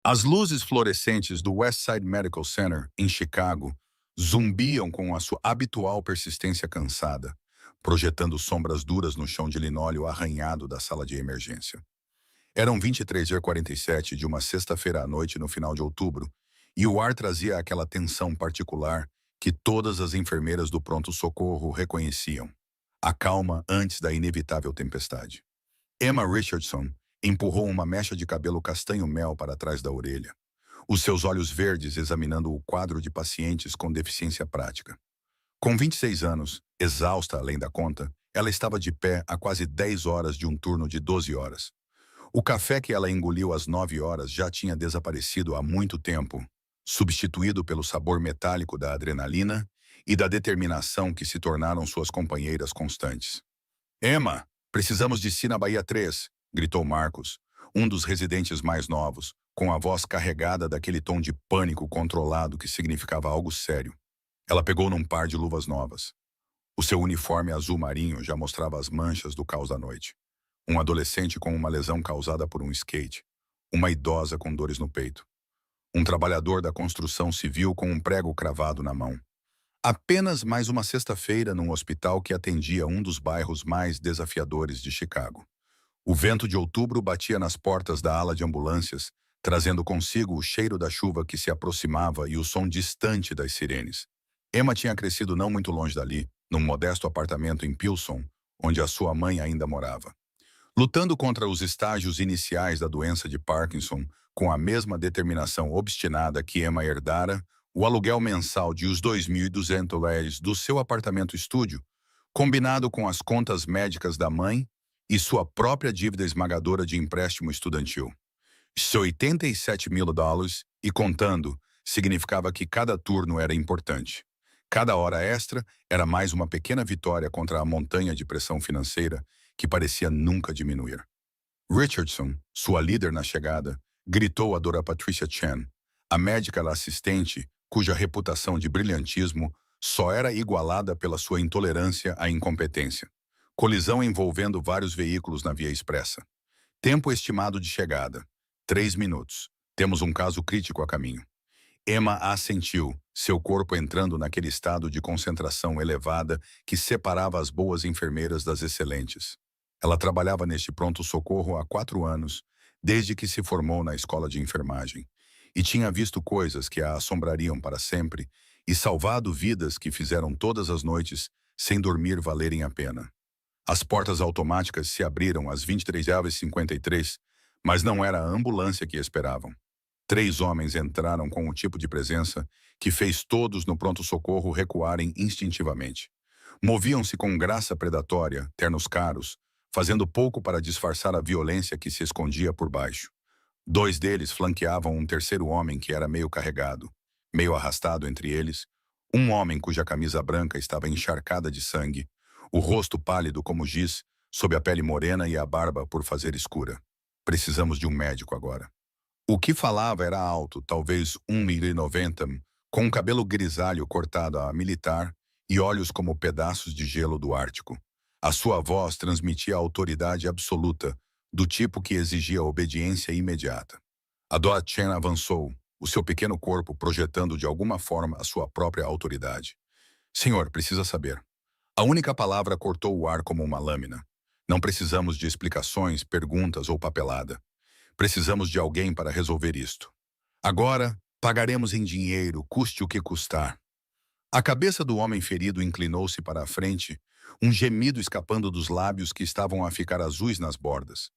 As luzes fluorescentes do Westside Medical Center, em Chicago, zumbiam com a sua habitual persistência cansada, projetando sombras duras no chão de linóleo arranhado da sala de emergência. Eram 23h47 de uma sexta-feira à noite no final de outubro, e o ar trazia aquela tensão particular que todas as enfermeiras do pronto-socorro reconheciam. A calma antes da inevitável tempestade. Emma Richardson empurrou uma mecha de cabelo castanho-mel para trás da orelha, os seus olhos verdes examinando o quadro de pacientes com deficiência prática. Com 26 anos, exausta além da conta, ela estava de pé há quase 10 horas de um turno de 12 horas. O café que ela engoliu às 9 horas já tinha desaparecido há muito tempo, substituído pelo sabor metálico da adrenalina e da determinação que se tornaram suas companheiras constantes. Emma, precisamos de si na Bahia 3, gritou Marcos, um dos residentes mais novos, com a voz carregada daquele tom de pânico controlado que significava algo sério. Ela pegou num par de luvas novas. O seu uniforme azul marinho já mostrava as manchas do caos da noite. Um adolescente com uma lesão causada por um skate. Uma idosa com dores no peito. Um trabalhador da construção civil com um prego cravado na mão. Apenas mais uma sexta-feira num hospital que atendia um dos bairros mais desafiadores de Chicago. O vento de outubro batia nas portas da ala de ambulâncias, trazendo consigo o cheiro da chuva que se aproximava e o som distante das sirenes. Emma tinha crescido não muito longe dali, num modesto apartamento em Pilsen, onde a sua mãe ainda morava. Lutando contra os estágios iniciais da doença de Parkinson, com a mesma determinação obstinada que Emma herdara, o aluguel mensal de os $2.200 do seu apartamento-estúdio, combinado com as contas médicas da mãe e sua própria dívida esmagadora de empréstimo estudantil. $87.000 e contando, significava que cada turno era importante. Cada hora extra era mais uma pequena vitória contra a montanha de pressão financeira que parecia nunca diminuir. Richardson, sua líder na chegada, gritou a Dra. Patricia Chen, a médica assistente cuja reputação de brilhantismo só era igualada pela sua intolerância à incompetência. Colisão envolvendo vários veículos na via expressa. Tempo estimado de chegada: 3 minutos. Temos um caso crítico a caminho. Emma assentiu, seu corpo entrando naquele estado de concentração elevada que separava as boas enfermeiras das excelentes. Ela trabalhava neste pronto-socorro há 4 anos, desde que se formou na escola de enfermagem, e tinha visto coisas que a assombrariam para sempre e salvado vidas que fizeram todas as noites sem dormir valerem a pena. As portas automáticas se abriram às 23h53, mas não era a ambulância que esperavam. 3 homens entraram com o tipo de presença que fez todos no pronto-socorro recuarem instintivamente. Moviam-se com graça predatória, ternos caros, fazendo pouco para disfarçar a violência que se escondia por baixo. 2 deles flanqueavam um terceiro homem que era meio carregado, meio arrastado entre eles, um homem cuja camisa branca estava encharcada de sangue, o rosto pálido como giz, sob a pele morena e a barba por fazer escura. Precisamos de um médico agora. O que falava era alto, talvez 1,90 m, com um cabelo grisalho cortado a militar e olhos como pedaços de gelo do Ártico. A sua voz transmitia autoridade absoluta, do tipo que exigia obediência imediata. A Dra. Chen avançou, o seu pequeno corpo projetando de alguma forma a sua própria autoridade. Senhor, precisa saber. A única palavra cortou o ar como uma lâmina. Não precisamos de explicações, perguntas ou papelada. Precisamos de alguém para resolver isto. Agora, pagaremos em dinheiro, custe o que custar. A cabeça do homem ferido inclinou-se para a frente, um gemido escapando dos lábios que estavam a ficar azuis nas bordas.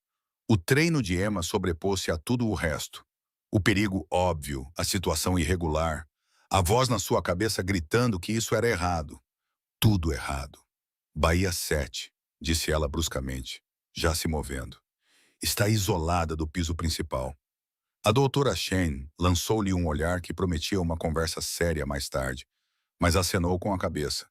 O treino de Emma sobrepôs-se a tudo o resto. O perigo óbvio, a situação irregular, a voz na sua cabeça gritando que isso era errado. Tudo errado. Bahia 7, disse ela bruscamente, já se movendo. Está isolada do piso principal. A doutora Chen lançou-lhe um olhar que prometia uma conversa séria mais tarde, mas acenou com a cabeça.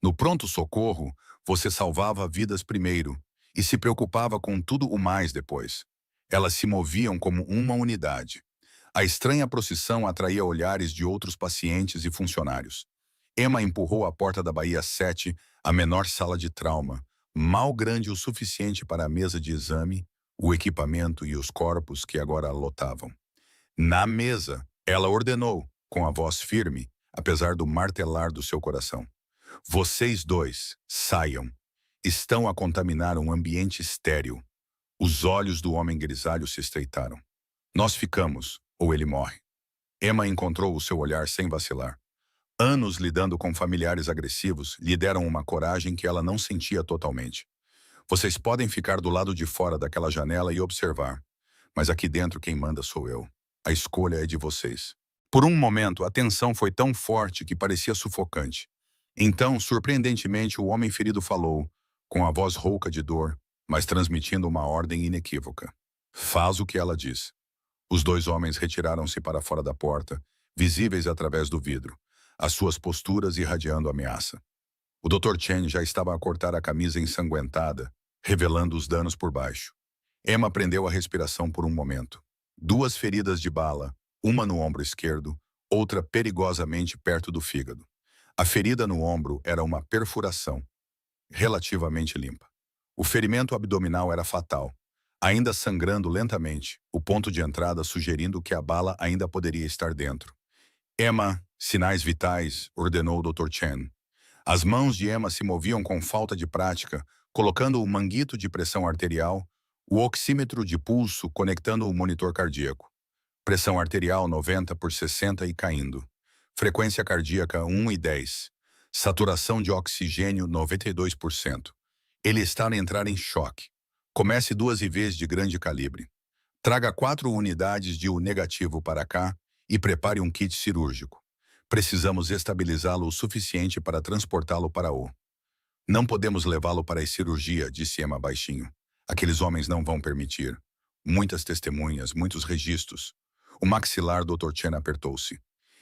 No pronto-socorro, você salvava vidas primeiro e se preocupava com tudo o mais depois. Elas se moviam como uma unidade. A estranha procissão atraía olhares de outros pacientes e funcionários. Emma empurrou a porta da Bahia 7, a menor sala de trauma, mal grande o suficiente para a mesa de exame, o equipamento e os corpos que agora a lotavam. Na mesa, ela ordenou, com a voz firme, apesar do martelar do seu coração. Vocês dois, saiam. Estão a contaminar um ambiente estéril. Os olhos do homem grisalho se estreitaram. Nós ficamos, ou ele morre. Emma encontrou o seu olhar sem vacilar. Anos lidando com familiares agressivos lhe deram uma coragem que ela não sentia totalmente. Vocês podem ficar do lado de fora daquela janela e observar, mas aqui dentro quem manda sou eu. A escolha é de vocês. Por um momento, a tensão foi tão forte que parecia sufocante. Então, surpreendentemente, o homem ferido falou, com a voz rouca de dor, mas transmitindo uma ordem inequívoca. Faz o que ela diz. Os dois homens retiraram-se para fora da porta, visíveis através do vidro, as suas posturas irradiando ameaça. O Dr. Chen já estava a cortar a camisa ensanguentada, revelando os danos por baixo. Emma prendeu a respiração por um momento. 2 feridas de bala, uma no ombro esquerdo, outra perigosamente perto do fígado. A ferida no ombro era uma perfuração, relativamente limpa. O ferimento abdominal era fatal, ainda sangrando lentamente, o ponto de entrada sugerindo que a bala ainda poderia estar dentro. Emma, sinais vitais, ordenou o Dr. Chen. As mãos de Emma se moviam com falta de prática, colocando o manguito de pressão arterial, o oxímetro de pulso conectando o monitor cardíaco. Pressão arterial 90/60 e caindo. Frequência cardíaca 1/10. Saturação de oxigênio 92%. Ele está a entrar em choque. Comece 2 IVs de grande calibre. Traga 4 unidades de U negativo para cá e prepare um kit cirúrgico. Precisamos estabilizá-lo o suficiente para transportá-lo para o. Não podemos levá-lo para a cirurgia, disse Emma baixinho. Aqueles homens não vão permitir. Muitas testemunhas, muitos registros. O maxilar do Dr. Chen apertou-se.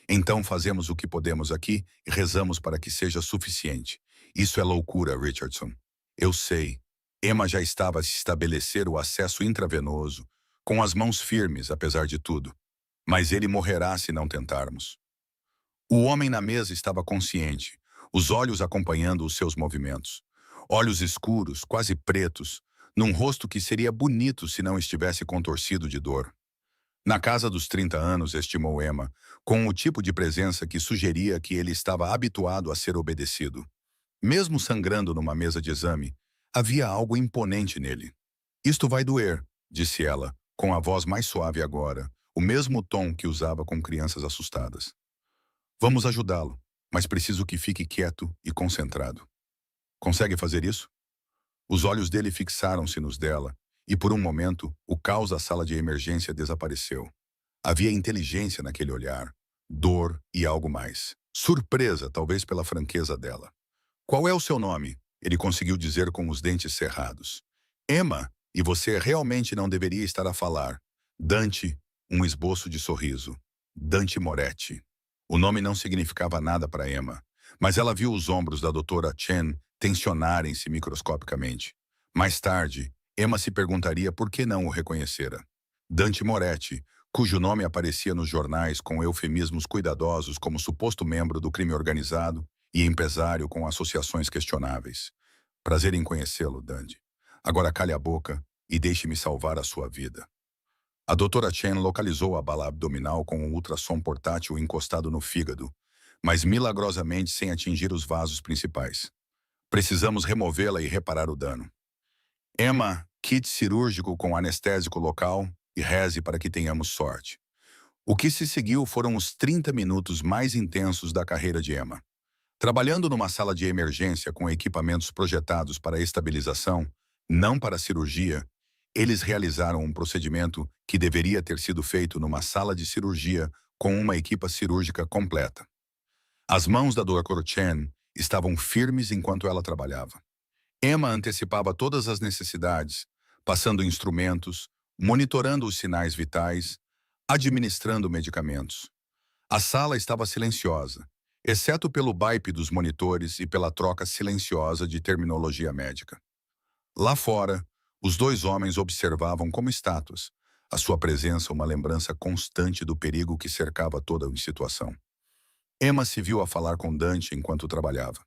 Então fazemos o que podemos aqui e rezamos para que seja suficiente. Isso é loucura, Richardson. Eu sei. Emma já estava a se estabelecer o acesso intravenoso, com as mãos firmes, apesar de tudo. Mas ele morrerá se não tentarmos. O homem na mesa estava consciente, os olhos acompanhando os seus movimentos. Olhos escuros, quase pretos, num rosto que seria bonito se não estivesse contorcido de dor. Na casa dos 30 anos, estimou Emma, com o tipo de presença que sugeria que ele estava habituado a ser obedecido. Mesmo sangrando numa mesa de exame, havia algo imponente nele. Isto vai doer, disse ela, com a voz mais suave agora, o mesmo tom que usava com crianças assustadas. Vamos ajudá-lo, mas preciso que fique quieto e concentrado. Consegue fazer isso? Os olhos dele fixaram-se nos dela, e por um momento, o caos da sala de emergência desapareceu. Havia inteligência naquele olhar, dor e algo mais. Surpresa, talvez pela franqueza dela. Qual é o seu nome? Ele conseguiu dizer com os dentes cerrados. Emma, e você realmente não deveria estar a falar. Dante, um esboço de sorriso. Dante Moretti. O nome não significava nada para Emma, mas ela viu os ombros da doutora Chen tensionarem-se microscopicamente. Mais tarde, Emma se perguntaria por que não o reconhecera. Dante Moretti, cujo nome aparecia nos jornais com eufemismos cuidadosos como suposto membro do crime organizado e empresário com associações questionáveis. Prazer em conhecê-lo, Dante. Agora cale a boca e deixe-me salvar a sua vida. A doutora Chen localizou a bala abdominal com um ultrassom portátil encostado no fígado, mas milagrosamente sem atingir os vasos principais. Precisamos removê-la e reparar o dano. Emma, kit cirúrgico com anestésico local e reze para que tenhamos sorte. O que se seguiu foram os 30 minutos mais intensos da carreira de Emma. Trabalhando numa sala de emergência com equipamentos projetados para estabilização, não para cirurgia, eles realizaram um procedimento que deveria ter sido feito numa sala de cirurgia com uma equipa cirúrgica completa. As mãos da Dr. Chen estavam firmes enquanto ela trabalhava. Emma antecipava todas as necessidades, passando instrumentos, monitorando os sinais vitais, administrando medicamentos. A sala estava silenciosa, exceto pelo bip dos monitores e pela troca silenciosa de terminologia médica. Lá fora, os 2 homens observavam como estátuas, a sua presença uma lembrança constante do perigo que cercava toda a situação. Emma se viu a falar com Dante enquanto trabalhava,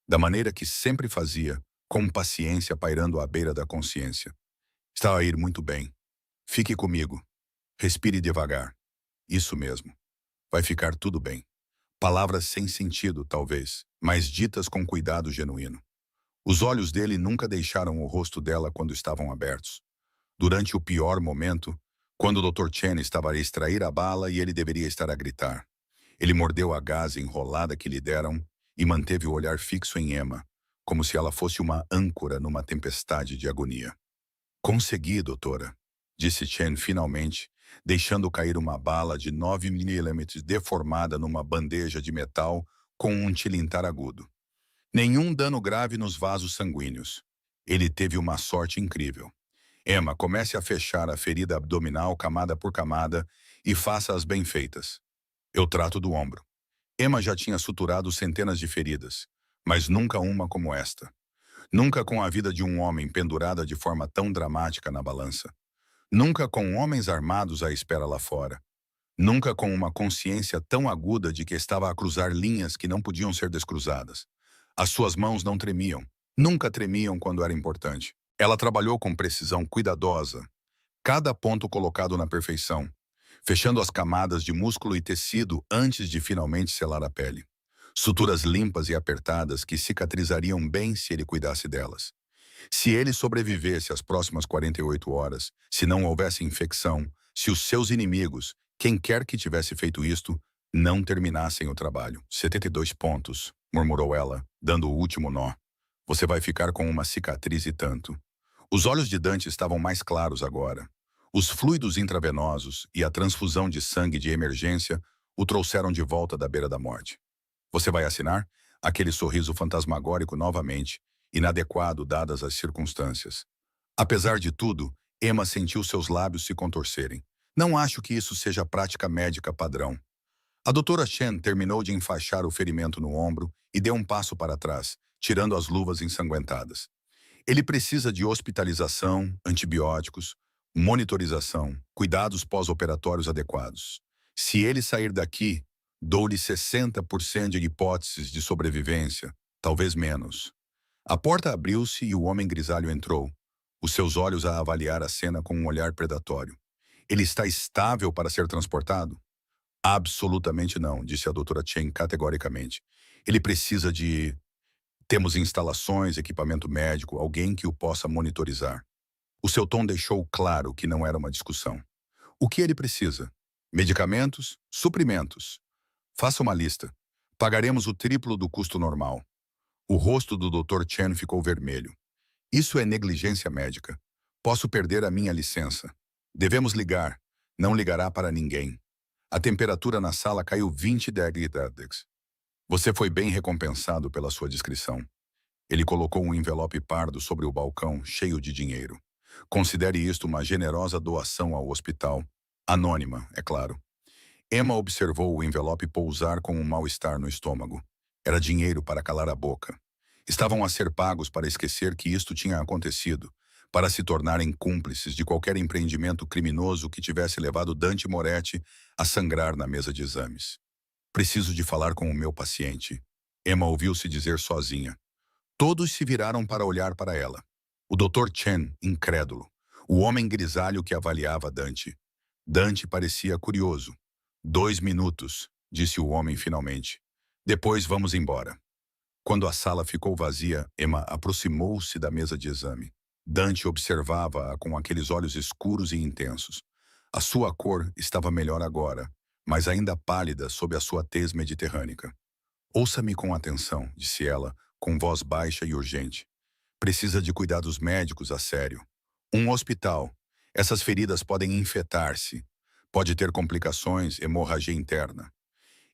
da maneira que sempre fazia, com paciência pairando à beira da consciência. Está a ir muito bem. Fique comigo. Respire devagar. Isso mesmo. Vai ficar tudo bem. Palavras sem sentido, talvez, mas ditas com cuidado genuíno. Os olhos dele nunca deixaram o rosto dela quando estavam abertos. Durante o pior momento, quando o Dr. Chen estava a extrair a bala e ele deveria estar a gritar. Ele mordeu a gaze enrolada que lhe deram e manteve o olhar fixo em Emma, como se ela fosse uma âncora numa tempestade de agonia. Consegui, doutora, disse Chen finalmente, deixando cair uma bala de 9 mm deformada numa bandeja de metal com um tilintar agudo. Nenhum dano grave nos vasos sanguíneos. Ele teve uma sorte incrível. Emma, comece a fechar a ferida abdominal camada por camada e faça-as bem feitas. Eu trato do ombro. Emma já tinha suturado centenas de feridas, mas nunca uma como esta. Nunca com a vida de um homem pendurada de forma tão dramática na balança. Nunca com homens armados à espera lá fora. Nunca com uma consciência tão aguda de que estava a cruzar linhas que não podiam ser descruzadas. As suas mãos não tremiam. Nunca tremiam quando era importante. Ela trabalhou com precisão cuidadosa, cada ponto colocado na perfeição, fechando as camadas de músculo e tecido antes de finalmente selar a pele. Suturas limpas e apertadas que cicatrizariam bem se ele cuidasse delas. Se ele sobrevivesse às próximas 48 horas, se não houvesse infecção, se os seus inimigos, quem quer que tivesse feito isto, não terminassem o trabalho. 72 pontos, murmurou ela, dando o último nó. Você vai ficar com uma cicatriz e tanto. Os olhos de Dante estavam mais claros agora. Os fluidos intravenosos e a transfusão de sangue de emergência o trouxeram de volta da beira da morte. Você vai assinar? Aquele sorriso fantasmagórico novamente, inadequado dadas as circunstâncias. Apesar de tudo, Emma sentiu seus lábios se contorcerem. Não acho que isso seja prática médica padrão. A doutora Chen terminou de enfaixar o ferimento no ombro e deu um passo para trás, tirando as luvas ensanguentadas. Ele precisa de hospitalização, antibióticos, monitorização, cuidados pós-operatórios adequados. Se ele sair daqui, dou-lhe 60% de hipóteses de sobrevivência, talvez menos. A porta abriu-se e o homem grisalho entrou, os seus olhos a avaliar a cena com um olhar predatório. Ele está estável para ser transportado? Absolutamente não, disse a doutora Chen categoricamente. Ele precisa de... Temos instalações, equipamento médico, alguém que o possa monitorizar. O seu tom deixou claro que não era uma discussão. O que ele precisa? Medicamentos? Suprimentos? Faça uma lista. Pagaremos o triplo do custo normal. O rosto do Dr. Chen ficou vermelho. Isso é negligência médica. Posso perder a minha licença. Devemos ligar. Não ligará para ninguém. A temperatura na sala caiu 20 degrees. Você foi bem recompensado pela sua discrição. Ele colocou um envelope pardo sobre o balcão, cheio de dinheiro. Considere isto uma generosa doação ao hospital. Anônima, é claro. Emma observou o envelope pousar com um mal-estar no estômago. Era dinheiro para calar a boca. Estavam a ser pagos para esquecer que isto tinha acontecido, para se tornarem cúmplices de qualquer empreendimento criminoso que tivesse levado Dante Moretti a sangrar na mesa de exames. Preciso de falar com o meu paciente. Emma ouviu-se dizer sozinha. Todos se viraram para olhar para ela. O Dr. Chen, incrédulo. O homem grisalho que avaliava Dante. Dante parecia curioso. 2 minutos, disse o homem finalmente. Depois vamos embora. Quando a sala ficou vazia, Emma aproximou-se da mesa de exame. Dante observava-a com aqueles olhos escuros e intensos. A sua cor estava melhor agora, mas ainda pálida sob a sua tez mediterrânica. Ouça-me com atenção, disse ela, com voz baixa e urgente. Precisa de cuidados médicos a sério. Um hospital. Essas feridas podem infectar-se. Pode ter complicações, hemorragia interna.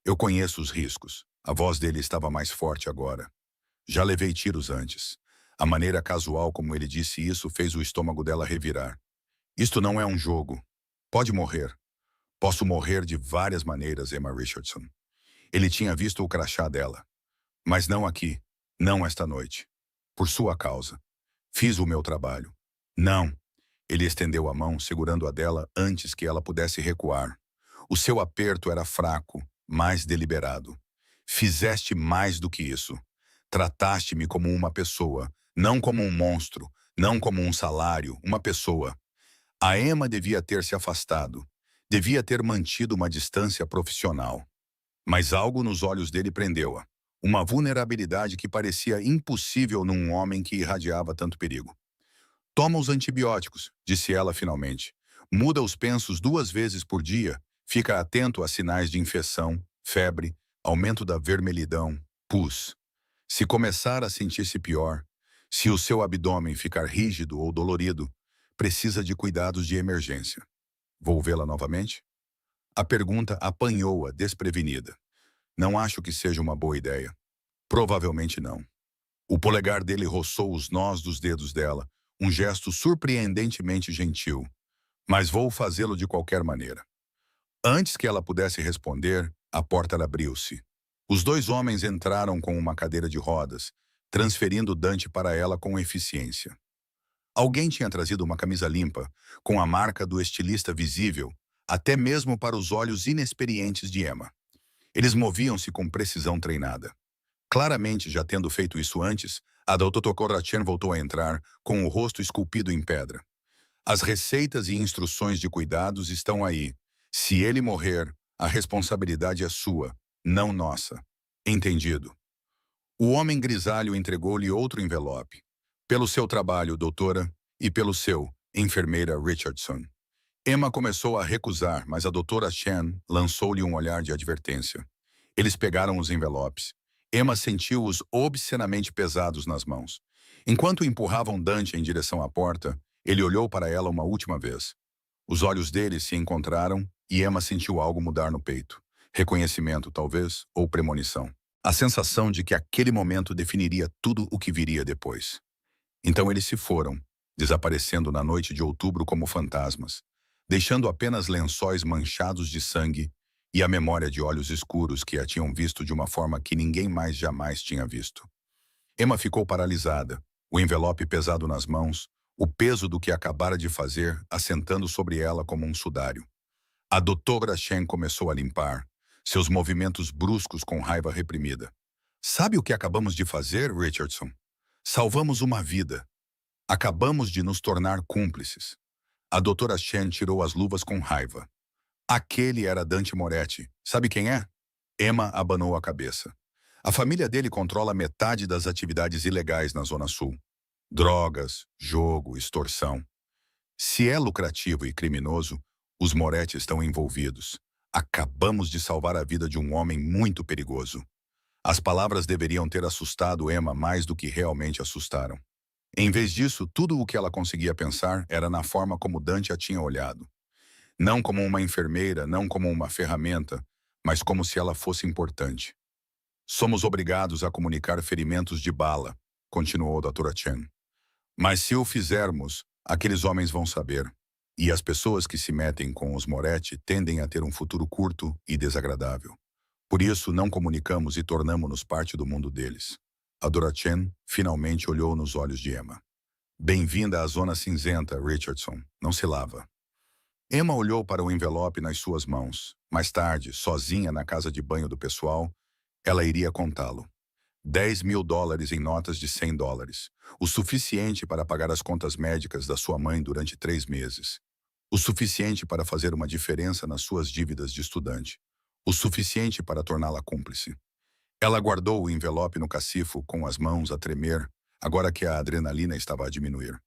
Eu conheço os riscos. A voz dele estava mais forte agora. Já levei tiros antes. A maneira casual como ele disse isso fez o estômago dela revirar. Isto não é um jogo. Pode morrer. Posso morrer de várias maneiras, Emma Richardson. Ele tinha visto o crachá dela. Mas não aqui. Não esta noite. Por sua causa. Fiz o meu trabalho. Não. Ele estendeu a mão, segurando a dela antes que ela pudesse recuar. O seu aperto era fraco, mais deliberado. Fizeste mais do que isso. Trataste-me como uma pessoa, não como um monstro, não como um salário, uma pessoa. A Emma devia ter se afastado. Devia ter mantido uma distância profissional. Mas algo nos olhos dele prendeu-a. Uma vulnerabilidade que parecia impossível num homem que irradiava tanto perigo. Toma os antibióticos, disse ela finalmente. Muda os pensos 2 vezes por dia. Fica atento a sinais de infecção, febre, aumento da vermelhidão, pus. Se começar a sentir-se pior, se o seu abdômen ficar rígido ou dolorido, precisa de cuidados de emergência. Vou vê-la novamente? A pergunta apanhou-a desprevenida. Não acho que seja uma boa ideia. Provavelmente não. O polegar dele roçou os nós dos dedos dela, um gesto surpreendentemente gentil. Mas vou fazê-lo de qualquer maneira. Antes que ela pudesse responder, a porta abriu-se. Os 2 homens entraram com uma cadeira de rodas, transferindo Dante para ela com eficiência. Alguém tinha trazido uma camisa limpa, com a marca do estilista visível, até mesmo para os olhos inexperientes de Emma. Eles moviam-se com precisão treinada. Claramente, já tendo feito isso antes, a Dr. Corratian voltou a entrar, com o rosto esculpido em pedra. As receitas e instruções de cuidados estão aí. Se ele morrer, a responsabilidade é sua, não nossa. Entendido. O homem grisalho entregou-lhe outro envelope. Pelo seu trabalho, doutora, e pelo seu, enfermeira Richardson. Emma começou a recusar, mas a doutora Chen lançou-lhe um olhar de advertência. Eles pegaram os envelopes. Emma sentiu-os obscenamente pesados nas mãos. Enquanto empurravam Dante em direção à porta, ele olhou para ela uma última vez. Os olhos dele se encontraram e Emma sentiu algo mudar no peito. Reconhecimento, talvez, ou premonição. A sensação de que aquele momento definiria tudo o que viria depois. Então eles se foram, desaparecendo na noite de outubro como fantasmas, deixando apenas lençóis manchados de sangue e a memória de olhos escuros que a tinham visto de uma forma que ninguém mais jamais tinha visto. Emma ficou paralisada, o envelope pesado nas mãos, o peso do que acabara de fazer assentando sobre ela como um sudário. A doutora Chen começou a limpar, seus movimentos bruscos com raiva reprimida. Sabe o que acabamos de fazer, Richardson? Salvamos uma vida. Acabamos de nos tornar cúmplices. A doutora Chen tirou as luvas com raiva. Aquele era Dante Moretti. Sabe quem é? Emma abanou a cabeça. A família dele controla metade das atividades ilegais na Zona Sul. Drogas, jogo, extorsão. Se é lucrativo e criminoso, os Moretti estão envolvidos. Acabamos de salvar a vida de um homem muito perigoso. As palavras deveriam ter assustado Emma mais do que realmente assustaram. Em vez disso, tudo o que ela conseguia pensar era na forma como Dante a tinha olhado. Não como uma enfermeira, não como uma ferramenta, mas como se ela fosse importante. Somos obrigados a comunicar ferimentos de bala, continuou a doutora Chen. Mas se o fizermos, aqueles homens vão saber. E as pessoas que se metem com os Moretti tendem a ter um futuro curto e desagradável. Por isso, não comunicamos e tornamo-nos parte do mundo deles. A Dora Chen finalmente olhou nos olhos de Emma. Bem-vinda à zona cinzenta, Richardson. Não se lava. Emma olhou para o envelope nas suas mãos. Mais tarde, sozinha na casa de banho do pessoal, ela iria contá-lo. $10.000 em notas de $100. O suficiente para pagar as contas médicas da sua mãe durante 3 meses. O suficiente para fazer uma diferença nas suas dívidas de estudante. O suficiente para torná-la cúmplice. Ela guardou o envelope no cacifo com as mãos a tremer, agora que a adrenalina estava a diminuir.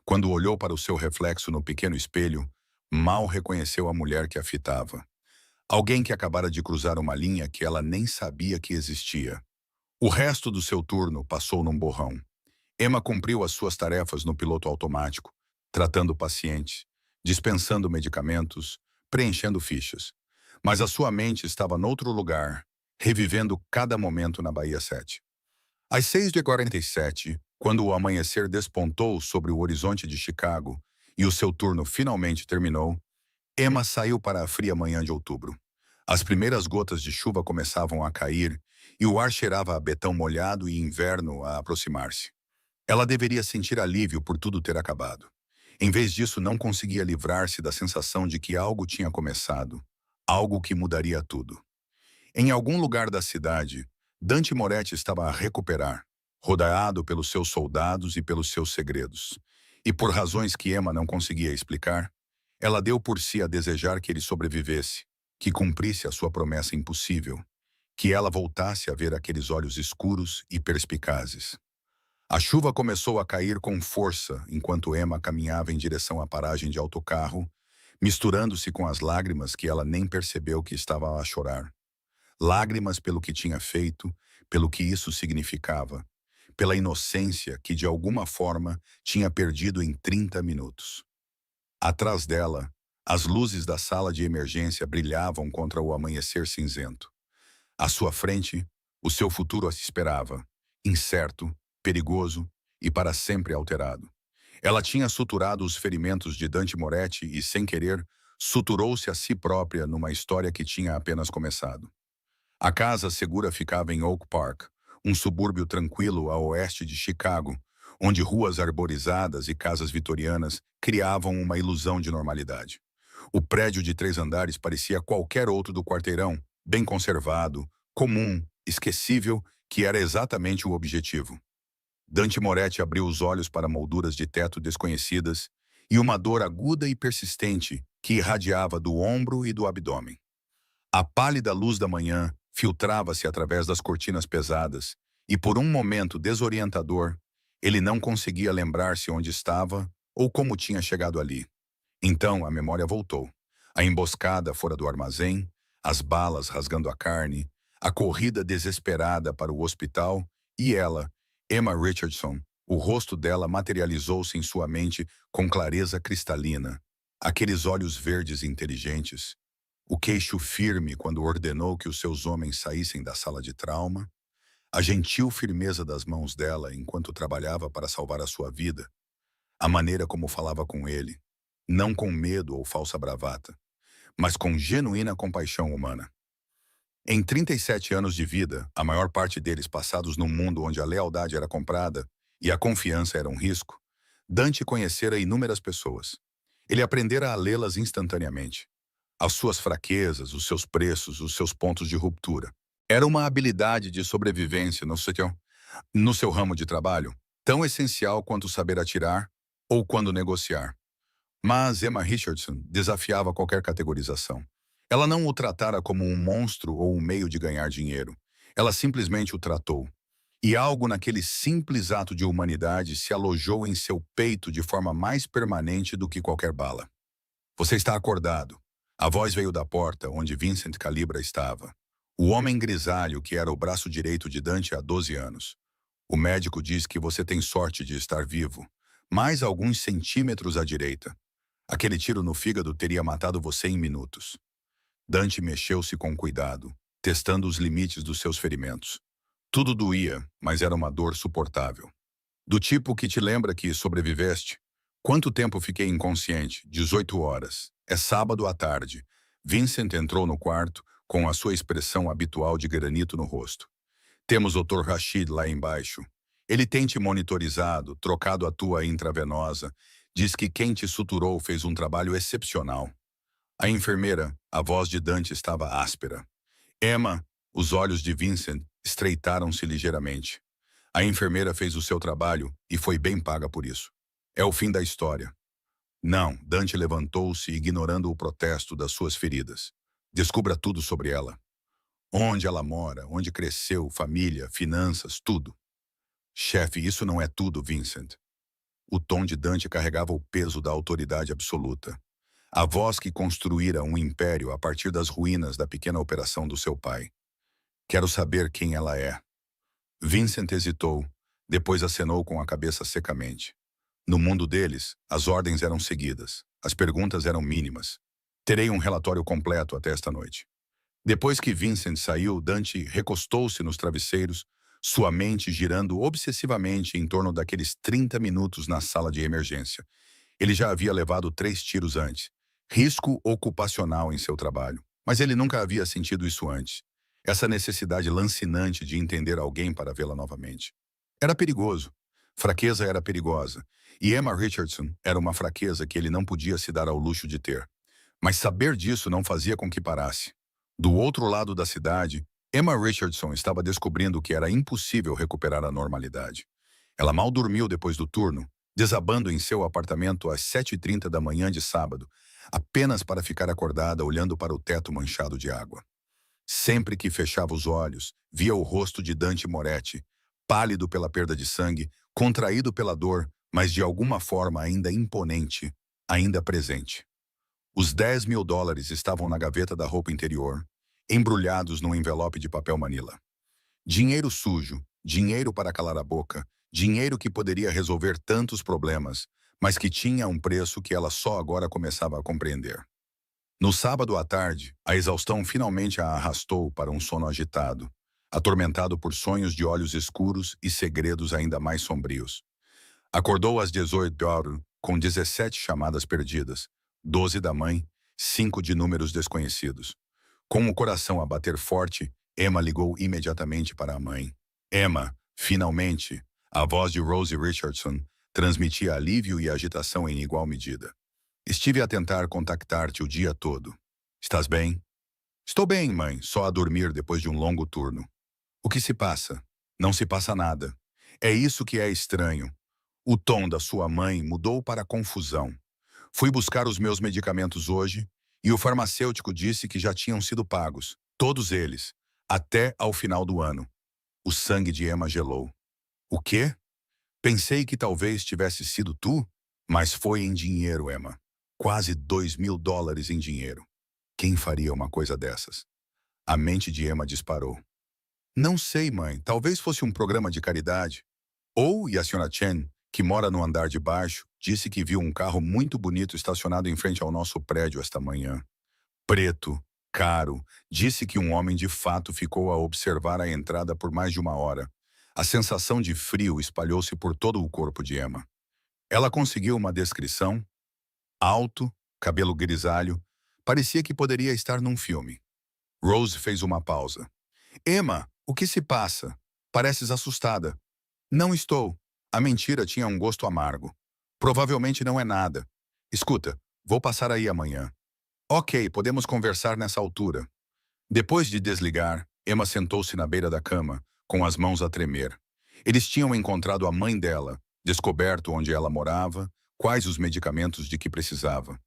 Quando olhou para o seu reflexo no pequeno espelho, mal reconheceu a mulher que a fitava. Alguém que acabara de cruzar uma linha que ela nem sabia que existia. O resto do seu turno passou num borrão. Emma cumpriu as suas tarefas no piloto automático, tratando pacientes, dispensando medicamentos, preenchendo fichas. Mas a sua mente estava noutro lugar, revivendo cada momento na Bahia 7. Às 6h47, quando o amanhecer despontou sobre o horizonte de Chicago e o seu turno finalmente terminou, Emma saiu para a fria manhã de outubro. As primeiras gotas de chuva começavam a cair e o ar cheirava a betão molhado e inverno a aproximar-se. Ela deveria sentir alívio por tudo ter acabado. Em vez disso, não conseguia livrar-se da sensação de que algo tinha começado, algo que mudaria tudo. Em algum lugar da cidade, Dante Moretti estava a recuperar, rodeado pelos seus soldados e pelos seus segredos. E por razões que Emma não conseguia explicar, Ela deu por si a desejar que ele sobrevivesse, que cumprisse a sua promessa impossível, que ela voltasse a ver aqueles olhos escuros e perspicazes. A chuva começou a cair com força enquanto Emma caminhava em direção à paragem de autocarro, misturando-se com as lágrimas que ela nem percebeu que estava a chorar. Lágrimas pelo que tinha feito, pelo que isso significava, pela inocência que, de alguma forma, tinha perdido em 30 minutos. Atrás dela, as luzes da sala de emergência brilhavam contra o amanhecer cinzento. À sua frente, o seu futuro a esperava, incerto, perigoso e para sempre alterado. Ela tinha suturado os ferimentos de Dante Moretti e, sem querer, suturou-se a si própria numa história que tinha apenas começado. A casa segura ficava em Oak Park, um subúrbio tranquilo a oeste de Chicago, onde ruas arborizadas e casas vitorianas criavam uma ilusão de normalidade. O prédio de 3 andares parecia qualquer outro do quarteirão, bem conservado, comum, esquecível, que era exatamente o objetivo. Dante Moretti abriu os olhos para molduras de teto desconhecidas e uma dor aguda e persistente que irradiava do ombro e do abdômen. A pálida luz da manhã filtrava-se através das cortinas pesadas e, por um momento desorientador, ele não conseguia lembrar-se onde estava ou como tinha chegado ali. Então a memória voltou. A emboscada fora do armazém, as balas rasgando a carne, a corrida desesperada para o hospital e ela, Emma Richardson, o rosto dela materializou-se em sua mente com clareza cristalina. Aqueles olhos verdes inteligentes, o queixo firme quando ordenou que os seus homens saíssem da sala de trauma, a gentil firmeza das mãos dela enquanto trabalhava para salvar a sua vida, a maneira como falava com ele, não com medo ou falsa bravata, mas com genuína compaixão humana. Em 37 anos de vida, a maior parte deles passados num mundo onde a lealdade era comprada e a confiança era um risco, Dante conhecera inúmeras pessoas. Ele aprendera a lê-las instantaneamente. As suas fraquezas, os seus preços, os seus pontos de ruptura. Era uma habilidade de sobrevivência no seu ramo de trabalho, tão essencial quanto saber atirar ou quando negociar. Mas Emma Richardson desafiava qualquer categorização. Ela não o tratara como um monstro ou um meio de ganhar dinheiro. Ela simplesmente o tratou. E algo naquele simples ato de humanidade se alojou em seu peito de forma mais permanente do que qualquer bala. Você está acordado. A voz veio da porta, onde Vincent Calibra estava. O homem grisalho que era o braço direito de Dante há 12 anos. O médico diz que você tem sorte de estar vivo. Mais alguns centímetros à direita. Aquele tiro no fígado teria matado você em minutos. Dante mexeu-se com cuidado, testando os limites dos seus ferimentos. Tudo doía, mas era uma dor suportável. Do tipo que te lembra que sobreviveste. Quanto tempo fiquei inconsciente? 18 horas. É sábado à tarde. Vincent entrou no quarto, com a sua expressão habitual de granito no rosto. Temos o Dr. Rashid lá embaixo. Ele tem te monitorizado, trocado a tua intravenosa. Diz que quem te suturou fez um trabalho excepcional. A enfermeira, a voz de Dante estava áspera. Emma, os olhos de Vincent estreitaram-se ligeiramente. A enfermeira fez o seu trabalho e foi bem paga por isso. É o fim da história. Não, Dante levantou-se, ignorando o protesto das suas feridas. Descubra tudo sobre ela. Onde ela mora, onde cresceu, família, finanças, tudo. Chefe, isso não é tudo, Vincent. O tom de Dante carregava o peso da autoridade absoluta. A voz que construíra um império a partir das ruínas da pequena operação do seu pai. Quero saber quem ela é. Vincent hesitou, depois acenou com a cabeça secamente. No mundo deles, as ordens eram seguidas, as perguntas eram mínimas. Terei um relatório completo até esta noite. Depois que Vincent saiu, Dante recostou-se nos travesseiros, sua mente girando obsessivamente em torno daqueles 30 minutos na sala de emergência. Ele já havia levado 3 tiros antes. Risco ocupacional em seu trabalho. Mas ele nunca havia sentido isso antes. Essa necessidade lancinante de entender alguém para vê-la novamente. Era perigoso. Fraqueza era perigosa. E Emma Richardson era uma fraqueza que ele não podia se dar ao luxo de ter. Mas saber disso não fazia com que parasse. Do outro lado da cidade, Emma Richardson estava descobrindo que era impossível recuperar a normalidade. Ela mal dormiu depois do turno, desabando em seu apartamento às 7h30 da manhã de sábado, apenas para ficar acordada olhando para o teto manchado de água. Sempre que fechava os olhos, via o rosto de Dante Moretti, pálido pela perda de sangue, contraído pela dor, mas de alguma forma ainda imponente, ainda presente. Os US$ 10.000 estavam na gaveta da roupa interior, embrulhados num envelope de papel manila. Dinheiro sujo, dinheiro para calar a boca, dinheiro que poderia resolver tantos problemas, mas que tinha um preço que ela só agora começava a compreender. No sábado à tarde, a exaustão finalmente a arrastou para um sono agitado, atormentado por sonhos de olhos escuros e segredos ainda mais sombrios. Acordou às 18 horas, com 17 chamadas perdidas, 12 da mãe, 5 de números desconhecidos. Com o coração a bater forte, Emma ligou imediatamente para a mãe. Emma, finalmente, a voz de Rosie Richardson transmitia alívio e agitação em igual medida. Estive a tentar contactar-te o dia todo. Estás bem? Estou bem, mãe, só a dormir depois de um longo turno. O que se passa? Não se passa nada. É isso que é estranho. O tom da sua mãe mudou para confusão. Fui buscar os meus medicamentos hoje e o farmacêutico disse que já tinham sido pagos, todos eles, até ao final do ano. O sangue de Emma gelou. O quê? Pensei que talvez tivesse sido tu, mas foi em dinheiro, Emma. Quase US$ 2.000 em dinheiro. Quem faria uma coisa dessas? A mente de Emma disparou. Não sei, mãe. Talvez fosse um programa de caridade. Ou, e a Sra. Chen, que mora no andar de baixo, disse que viu um carro muito bonito estacionado em frente ao nosso prédio esta manhã. Preto, caro, disse que um homem de fato ficou a observar a entrada por mais de uma hora. A sensação de frio espalhou-se por todo o corpo de Emma. Ela conseguiu uma descrição. Alto, cabelo grisalho, parecia que poderia estar num filme. Rose fez uma pausa. Emma, o que se passa? Pareces assustada. Não estou. A mentira tinha um gosto amargo. Provavelmente não é nada. Escuta, vou passar aí amanhã. Ok, podemos conversar nessa altura. Depois de desligar, Emma sentou-se na beira da cama, com as mãos a tremer. Eles tinham encontrado a mãe dela, descoberto onde ela morava, quais os medicamentos de que precisava.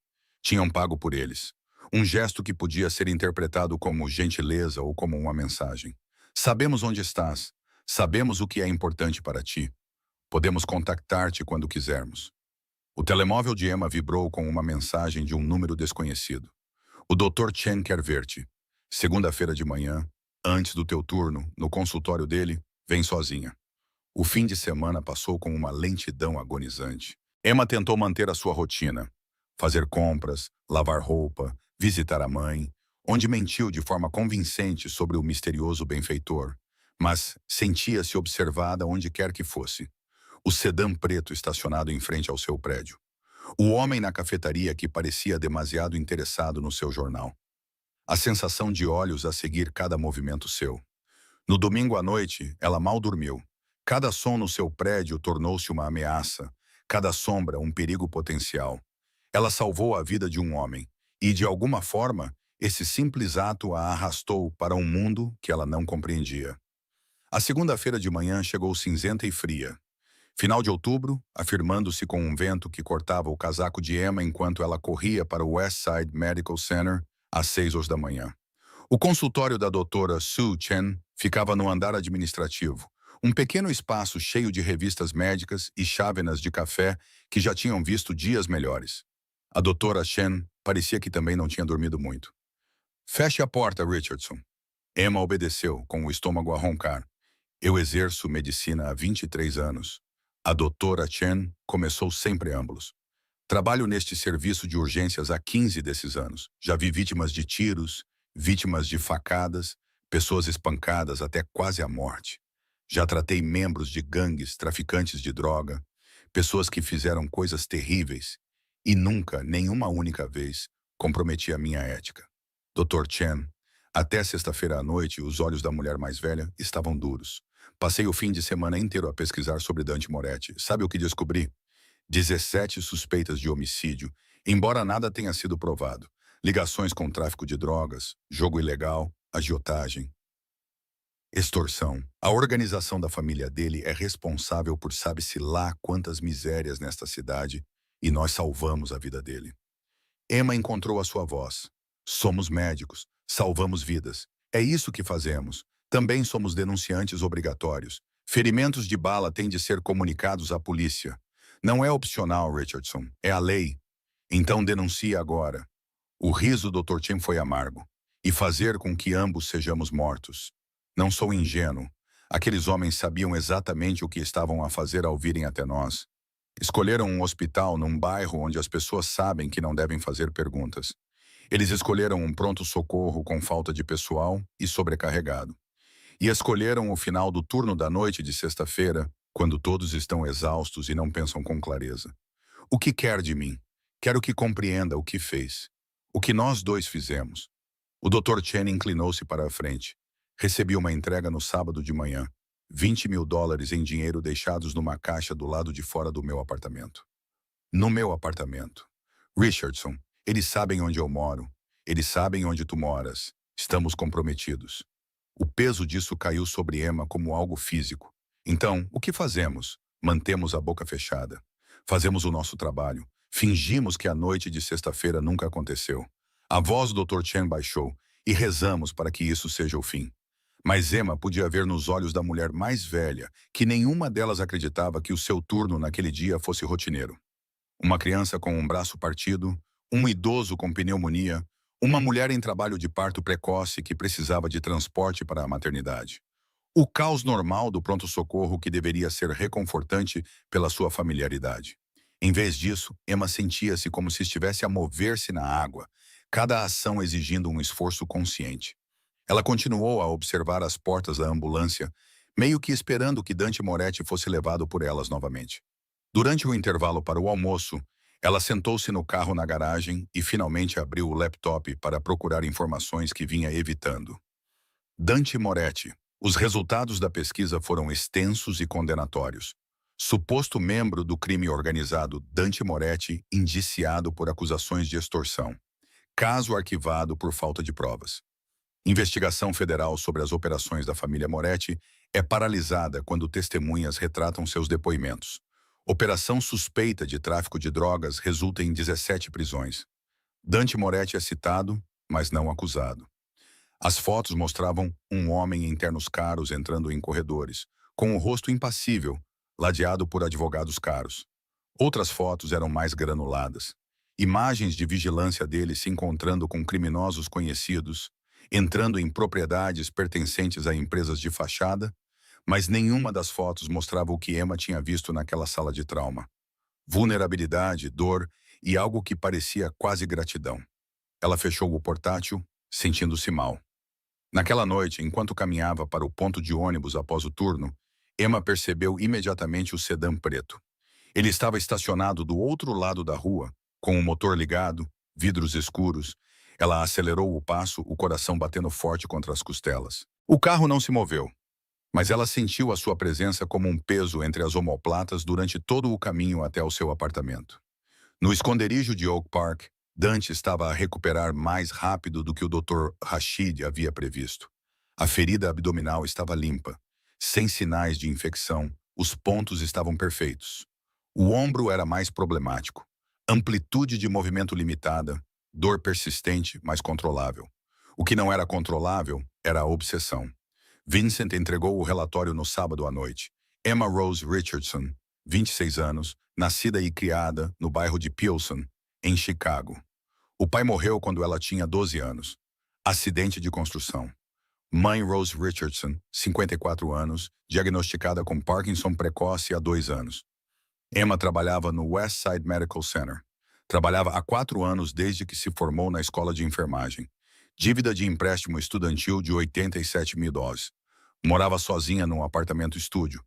Tinham pago por eles. Um gesto que podia ser interpretado como gentileza ou como uma mensagem. Sabemos onde estás. Sabemos o que é importante para ti. Podemos contactar-te quando quisermos. O telemóvel de Emma vibrou com uma mensagem de um número desconhecido. O Dr. Chen quer ver-te. Segunda-feira de manhã, antes do teu turno, no consultório dele, vem sozinha. O fim de semana passou com uma lentidão agonizante. Emma tentou manter a sua rotina. Fazer compras, lavar roupa, visitar a mãe, onde mentiu de forma convincente sobre o misterioso benfeitor, mas sentia-se observada onde quer que fosse. O sedã preto estacionado em frente ao seu prédio. O homem na cafetaria que parecia demasiado interessado no seu jornal. A sensação de olhos a seguir cada movimento seu. No domingo à noite, ela mal dormiu. Cada som no seu prédio tornou-se uma ameaça, cada sombra um perigo potencial. Ela salvou a vida de um homem, e, de alguma forma, esse simples ato a arrastou para um mundo que ela não compreendia. A segunda-feira de manhã chegou cinzenta e fria. Final de outubro, afirmando-se com um vento que cortava o casaco de Emma enquanto ela corria para o Westside Medical Center às 6 horas da manhã. O consultório da doutora Sue Chen ficava no andar administrativo, um pequeno espaço cheio de revistas médicas e chávenas de café que já tinham visto dias melhores. A doutora Chen parecia que também não tinha dormido muito. Feche a porta, Richardson. Emma obedeceu, com o estômago a roncar. Eu exerço medicina há 23 anos. A doutora Chen começou sem preâmbulos. Trabalho neste serviço de urgências há 15 desses anos. Já vi vítimas de tiros, vítimas de facadas, pessoas espancadas até quase à morte. Já tratei membros de gangues, traficantes de droga, pessoas que fizeram coisas terríveis e nunca, nenhuma única vez, comprometi a minha ética. Dr. Chen, até sexta-feira à noite, os olhos da mulher mais velha estavam duros. Passei o fim de semana inteiro a pesquisar sobre Dante Moretti. Sabe o que descobri? 17 suspeitas de homicídio, embora nada tenha sido provado. Ligações com tráfico de drogas, jogo ilegal, agiotagem, extorsão. A organização da família dele é responsável por sabe-se lá quantas misérias nesta cidade e nós salvamos a vida dele. Emma encontrou a sua voz. Somos médicos, salvamos vidas. É isso que fazemos. Também somos denunciantes obrigatórios. Ferimentos de bala têm de ser comunicados à polícia. Não é opcional, Richardson. É a lei. Então denuncie agora. O riso do Dr. Chen foi amargo. E fazer com que ambos sejamos mortos. Não sou ingênuo. Aqueles homens sabiam exatamente o que estavam a fazer ao virem até nós. Escolheram um hospital num bairro onde as pessoas sabem que não devem fazer perguntas. Eles escolheram um pronto-socorro com falta de pessoal e sobrecarregado. E escolheram o final do turno da noite de sexta-feira, quando todos estão exaustos e não pensam com clareza. O que quer de mim? Quero que compreenda o que fez. O que nós dois fizemos. O Dr. Chen inclinou-se para a frente. Recebi uma entrega no sábado de manhã. $20.000 em dinheiro deixados numa caixa do lado de fora do meu apartamento. No meu apartamento. Richardson, eles sabem onde eu moro. Eles sabem onde tu moras. Estamos comprometidos. O peso disso caiu sobre Emma como algo físico. Então, o que fazemos? Mantemos a boca fechada. Fazemos o nosso trabalho. Fingimos que a noite de sexta-feira nunca aconteceu. A voz do Dr. Chen baixou e rezamos para que isso seja o fim. Mas Emma podia ver nos olhos da mulher mais velha que nenhuma delas acreditava que o seu turno naquele dia fosse rotineiro. Uma criança com um braço partido, um idoso com pneumonia, uma mulher em trabalho de parto precoce que precisava de transporte para a maternidade. O caos normal do pronto-socorro que deveria ser reconfortante pela sua familiaridade. Em vez disso, Emma sentia-se como se estivesse a mover-se na água, cada ação exigindo um esforço consciente. Ela continuou a observar as portas da ambulância, meio que esperando que Dante Moretti fosse levado por elas novamente. Durante o intervalo para o almoço, ela sentou-se no carro na garagem e finalmente abriu o laptop para procurar informações que vinha evitando. Dante Moretti. Os resultados da pesquisa foram extensos e condenatórios. Suposto membro do crime organizado Dante Moretti indiciado por acusações de extorsão. Caso arquivado por falta de provas. Investigação federal sobre as operações da família Moretti é paralisada quando testemunhas retratam seus depoimentos. Operação suspeita de tráfico de drogas resulta em 17 prisões. Dante Moretti é citado, mas não acusado. As fotos mostravam um homem em ternos caros entrando em corredores, com o rosto impassível, ladeado por advogados caros. Outras fotos eram mais granuladas. Imagens de vigilância dele se encontrando com criminosos conhecidos, entrando em propriedades pertencentes a empresas de fachada, mas nenhuma das fotos mostrava o que Emma tinha visto naquela sala de trauma. Vulnerabilidade, dor e algo que parecia quase gratidão. Ela fechou o portátil, sentindo-se mal. Naquela noite, enquanto caminhava para o ponto de ônibus após o turno, Emma percebeu imediatamente o sedã preto. Ele estava estacionado do outro lado da rua, com o motor ligado, vidros escuros. Ela acelerou o passo, o coração batendo forte contra as costelas. O carro não se moveu, mas ela sentiu a sua presença como um peso entre as omoplatas durante todo o caminho até o seu apartamento. No esconderijo de Oak Park, Dante estava a recuperar mais rápido do que o Dr. Rashid havia previsto. A ferida abdominal estava limpa, sem sinais de infecção, os pontos estavam perfeitos. O ombro era mais problemático. Amplitude de movimento limitada, dor persistente, mas controlável. O que não era controlável era a obsessão. Vincent entregou o relatório no sábado à noite. Emma Rose Richardson, 26 anos, nascida e criada no bairro de Pilsen, em Chicago. O pai morreu quando ela tinha 12 anos. Acidente de construção. Mãe Rose Richardson, 54 anos, diagnosticada com Parkinson precoce há 2 anos. Emma trabalhava no Westside Medical Center. Trabalhava há 4 anos desde que se formou na escola de enfermagem. Dívida de empréstimo estudantil de $87.000. Morava sozinha num apartamento estúdio.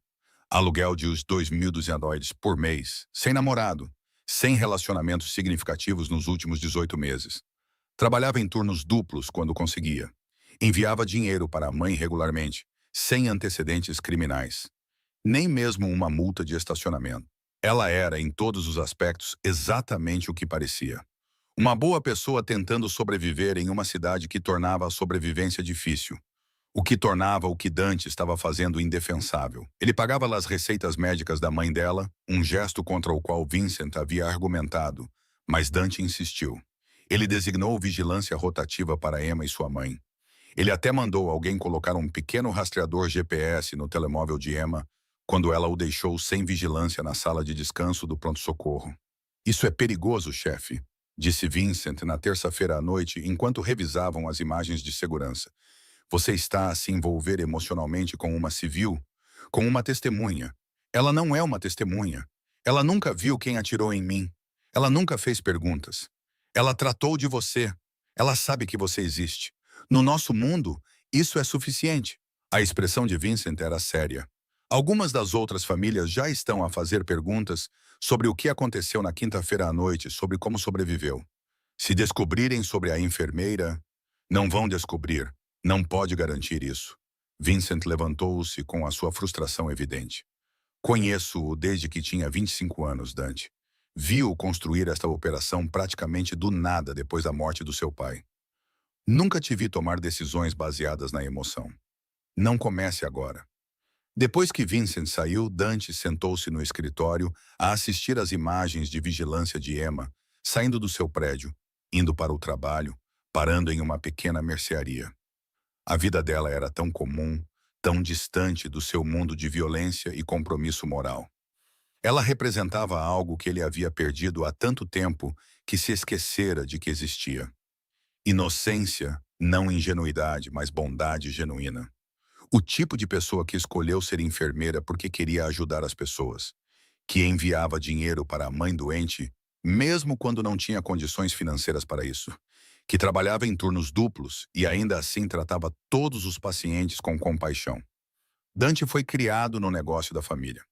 Aluguel de uns $2.200 por mês. Sem namorado. Sem relacionamentos significativos nos últimos 18 meses. Trabalhava em turnos duplos quando conseguia. Enviava dinheiro para a mãe regularmente, sem antecedentes criminais. Nem mesmo uma multa de estacionamento. Ela era, em todos os aspectos, exatamente o que parecia. Uma boa pessoa tentando sobreviver em uma cidade que tornava a sobrevivência difícil. O que tornava o que Dante estava fazendo indefensável. Ele pagava as receitas médicas da mãe dela, um gesto contra o qual Vincent havia argumentado, mas Dante insistiu. Ele designou vigilância rotativa para Emma e sua mãe. Ele até mandou alguém colocar um pequeno rastreador GPS no telemóvel de Emma quando ela o deixou sem vigilância na sala de descanso do pronto-socorro. Isso é perigoso, chefe, disse Vincent na terça-feira à noite enquanto revisavam as imagens de segurança. Você está a se envolver emocionalmente com uma civil, com uma testemunha. Ela não é uma testemunha. Ela nunca viu quem atirou em mim. Ela nunca fez perguntas. Ela tratou de você. Ela sabe que você existe. No nosso mundo, isso é suficiente. A expressão de Vincent era séria. Algumas das outras famílias já estão a fazer perguntas sobre o que aconteceu na quinta-feira à noite, sobre como sobreviveu. Se descobrirem sobre a enfermeira, não vão descobrir. Não pode garantir isso. Vincent levantou-se com a sua frustração evidente. Conheço-o desde que tinha 25 anos, Dante. Vi-o construir esta operação praticamente do nada depois da morte do seu pai. Nunca te vi tomar decisões baseadas na emoção. Não comece agora. Depois que Vincent saiu, Dante sentou-se no escritório a assistir às imagens de vigilância de Emma, saindo do seu prédio, indo para o trabalho, parando em uma pequena mercearia. A vida dela era tão comum, tão distante do seu mundo de violência e compromisso moral. Ela representava algo que ele havia perdido há tanto tempo que se esquecera de que existia. Inocência, não ingenuidade, mas bondade genuína. O tipo de pessoa que escolheu ser enfermeira porque queria ajudar as pessoas, que enviava dinheiro para a mãe doente, mesmo quando não tinha condições financeiras para isso, que trabalhava em turnos duplos e ainda assim tratava todos os pacientes com compaixão. Dante foi criado no negócio da família.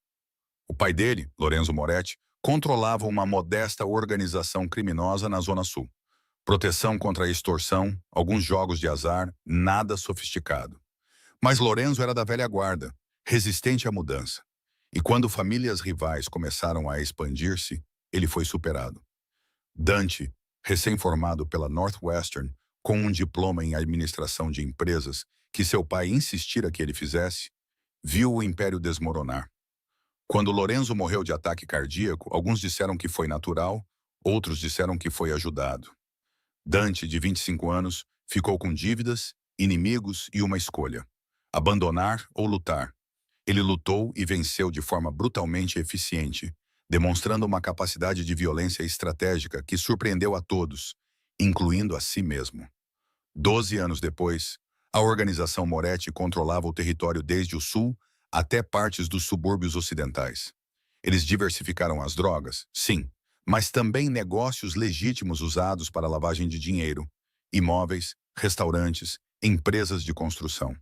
O pai dele, Lorenzo Moretti, controlava uma modesta organização criminosa na Zona Sul. Proteção contra a extorsão, alguns jogos de azar, nada sofisticado. Mas Lorenzo era da velha guarda, resistente à mudança. E quando famílias rivais começaram a expandir-se, ele foi superado. Dante, recém-formado pela Northwestern, com um diploma em administração de empresas que seu pai insistira que ele fizesse, viu o império desmoronar. Quando Lorenzo morreu de ataque cardíaco, alguns disseram que foi natural, outros disseram que foi ajudado. Dante, de 25 anos, ficou com dívidas, inimigos e uma escolha: abandonar ou lutar. Ele lutou e venceu de forma brutalmente eficiente, demonstrando uma capacidade de violência estratégica que surpreendeu a todos, incluindo a si mesmo. 12 anos depois, a organização Moretti controlava o território desde o sul até partes dos subúrbios ocidentais. Eles diversificaram as drogas, sim, mas também negócios legítimos usados para lavagem de dinheiro, imóveis, restaurantes, empresas de construção.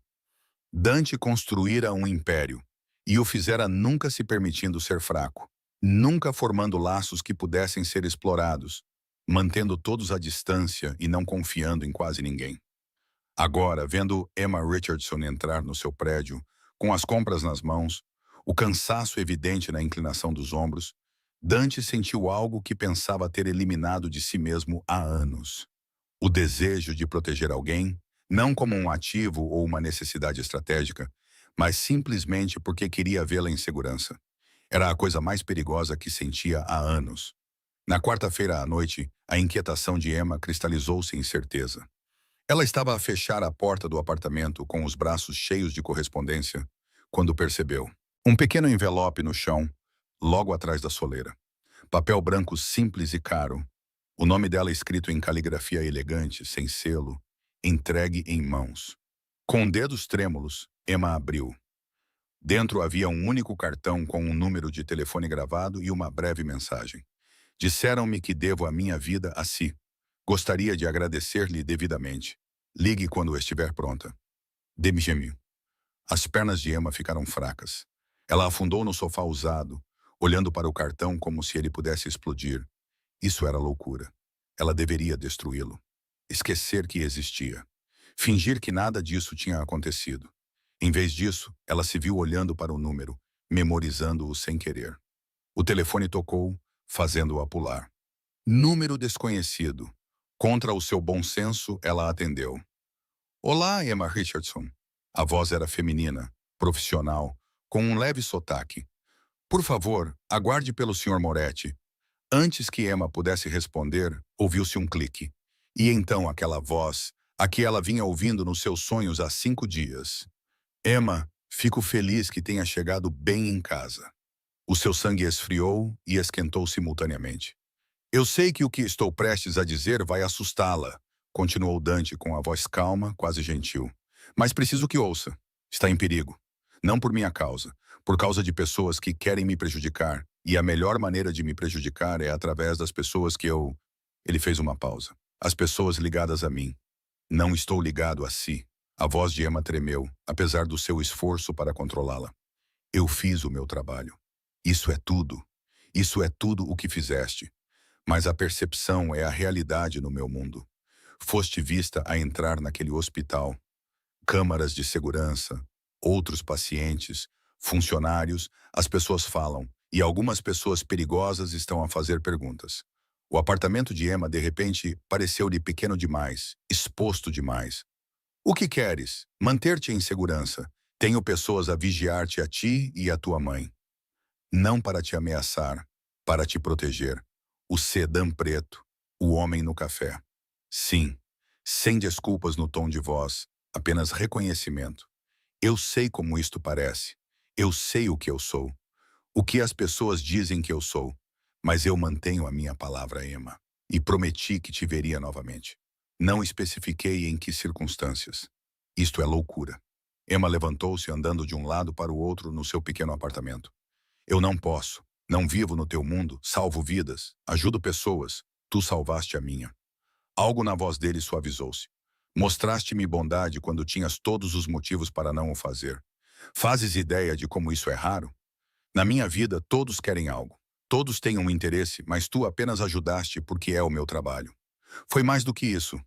Dante construíra um império, e o fizera nunca se permitindo ser fraco, nunca formando laços que pudessem ser explorados, mantendo todos à distância e não confiando em quase ninguém. Agora, vendo Emma Richardson entrar no seu prédio, com as compras nas mãos, o cansaço evidente na inclinação dos ombros, Dante sentiu algo que pensava ter eliminado de si mesmo há anos. O desejo de proteger alguém, não como um ativo ou uma necessidade estratégica, mas simplesmente porque queria vê-la em segurança. Era a coisa mais perigosa que sentia há anos. Na quarta-feira à noite, a inquietação de Emma cristalizou-se em certeza. Ela estava a fechar a porta do apartamento com os braços cheios de correspondência, quando percebeu um pequeno envelope no chão, logo atrás da soleira. Papel branco simples e caro. O nome dela escrito em caligrafia elegante, sem selo, entregue em mãos. Com dedos trêmulos, Emma abriu. Dentro havia um único cartão com um número de telefone gravado e uma breve mensagem. Disseram-me que devo a minha vida a si. Gostaria de agradecer-lhe devidamente. Ligue quando estiver pronta. Demi-gemiu. As pernas de Emma ficaram fracas. Ela afundou no sofá usado, olhando para o cartão como se ele pudesse explodir. Isso era loucura. Ela deveria destruí-lo. Esquecer que existia. Fingir que nada disso tinha acontecido. Em vez disso, ela se viu olhando para o número, memorizando-o sem querer. O telefone tocou, fazendo-a pular. Número desconhecido. Contra o seu bom senso, ela atendeu. Olá, Emma Richardson. A voz era feminina, profissional, com um leve sotaque. Por favor, aguarde pelo Sr. Moretti. Antes que Emma pudesse responder, ouviu-se um clique. E então aquela voz, a que ela vinha ouvindo nos seus sonhos há 5 dias. Emma, fico feliz que tenha chegado bem em casa. O seu sangue esfriou e esquentou simultaneamente. Eu sei que o que estou prestes a dizer vai assustá-la, continuou Dante com a voz calma, quase gentil. Mas preciso que ouça. Está em perigo. Não por minha causa, por causa de pessoas que querem me prejudicar, e a melhor maneira de me prejudicar é através das pessoas que eu... Ele fez uma pausa. As pessoas ligadas a mim. Não estou ligado a si. A voz de Emma tremeu, apesar do seu esforço para controlá-la. Eu fiz o meu trabalho. Isso é tudo. Isso é tudo o que fizeste. Mas a percepção é a realidade no meu mundo. Foste vista a entrar naquele hospital. Câmaras de segurança, outros pacientes, funcionários, as pessoas falam, e algumas pessoas perigosas estão a fazer perguntas. O apartamento de Emma, de repente, pareceu-lhe pequeno demais, exposto demais. O que queres? Manter-te em segurança. Tenho pessoas a vigiar-te a ti e a tua mãe. Não para te ameaçar, para te proteger. O sedã preto, o homem no café. Sim, sem desculpas no tom de voz, apenas reconhecimento. Eu sei como isto parece. Eu sei o que eu sou. O que as pessoas dizem que eu sou. Mas eu mantenho a minha palavra, Emma. E prometi que te veria novamente. Não especifiquei em que circunstâncias. Isto é loucura. Emma levantou-se andando de um lado para o outro no seu pequeno apartamento. Eu não posso. Não vivo no teu mundo, salvo vidas, ajudo pessoas. Tu salvaste a minha. Algo na voz dele suavizou-se. Mostraste-me bondade quando tinhas todos os motivos para não o fazer. Fazes ideia de como isso é raro? Na minha vida, todos querem algo. Todos têm um interesse, mas tu apenas ajudaste porque é o meu trabalho. Foi mais do que isso.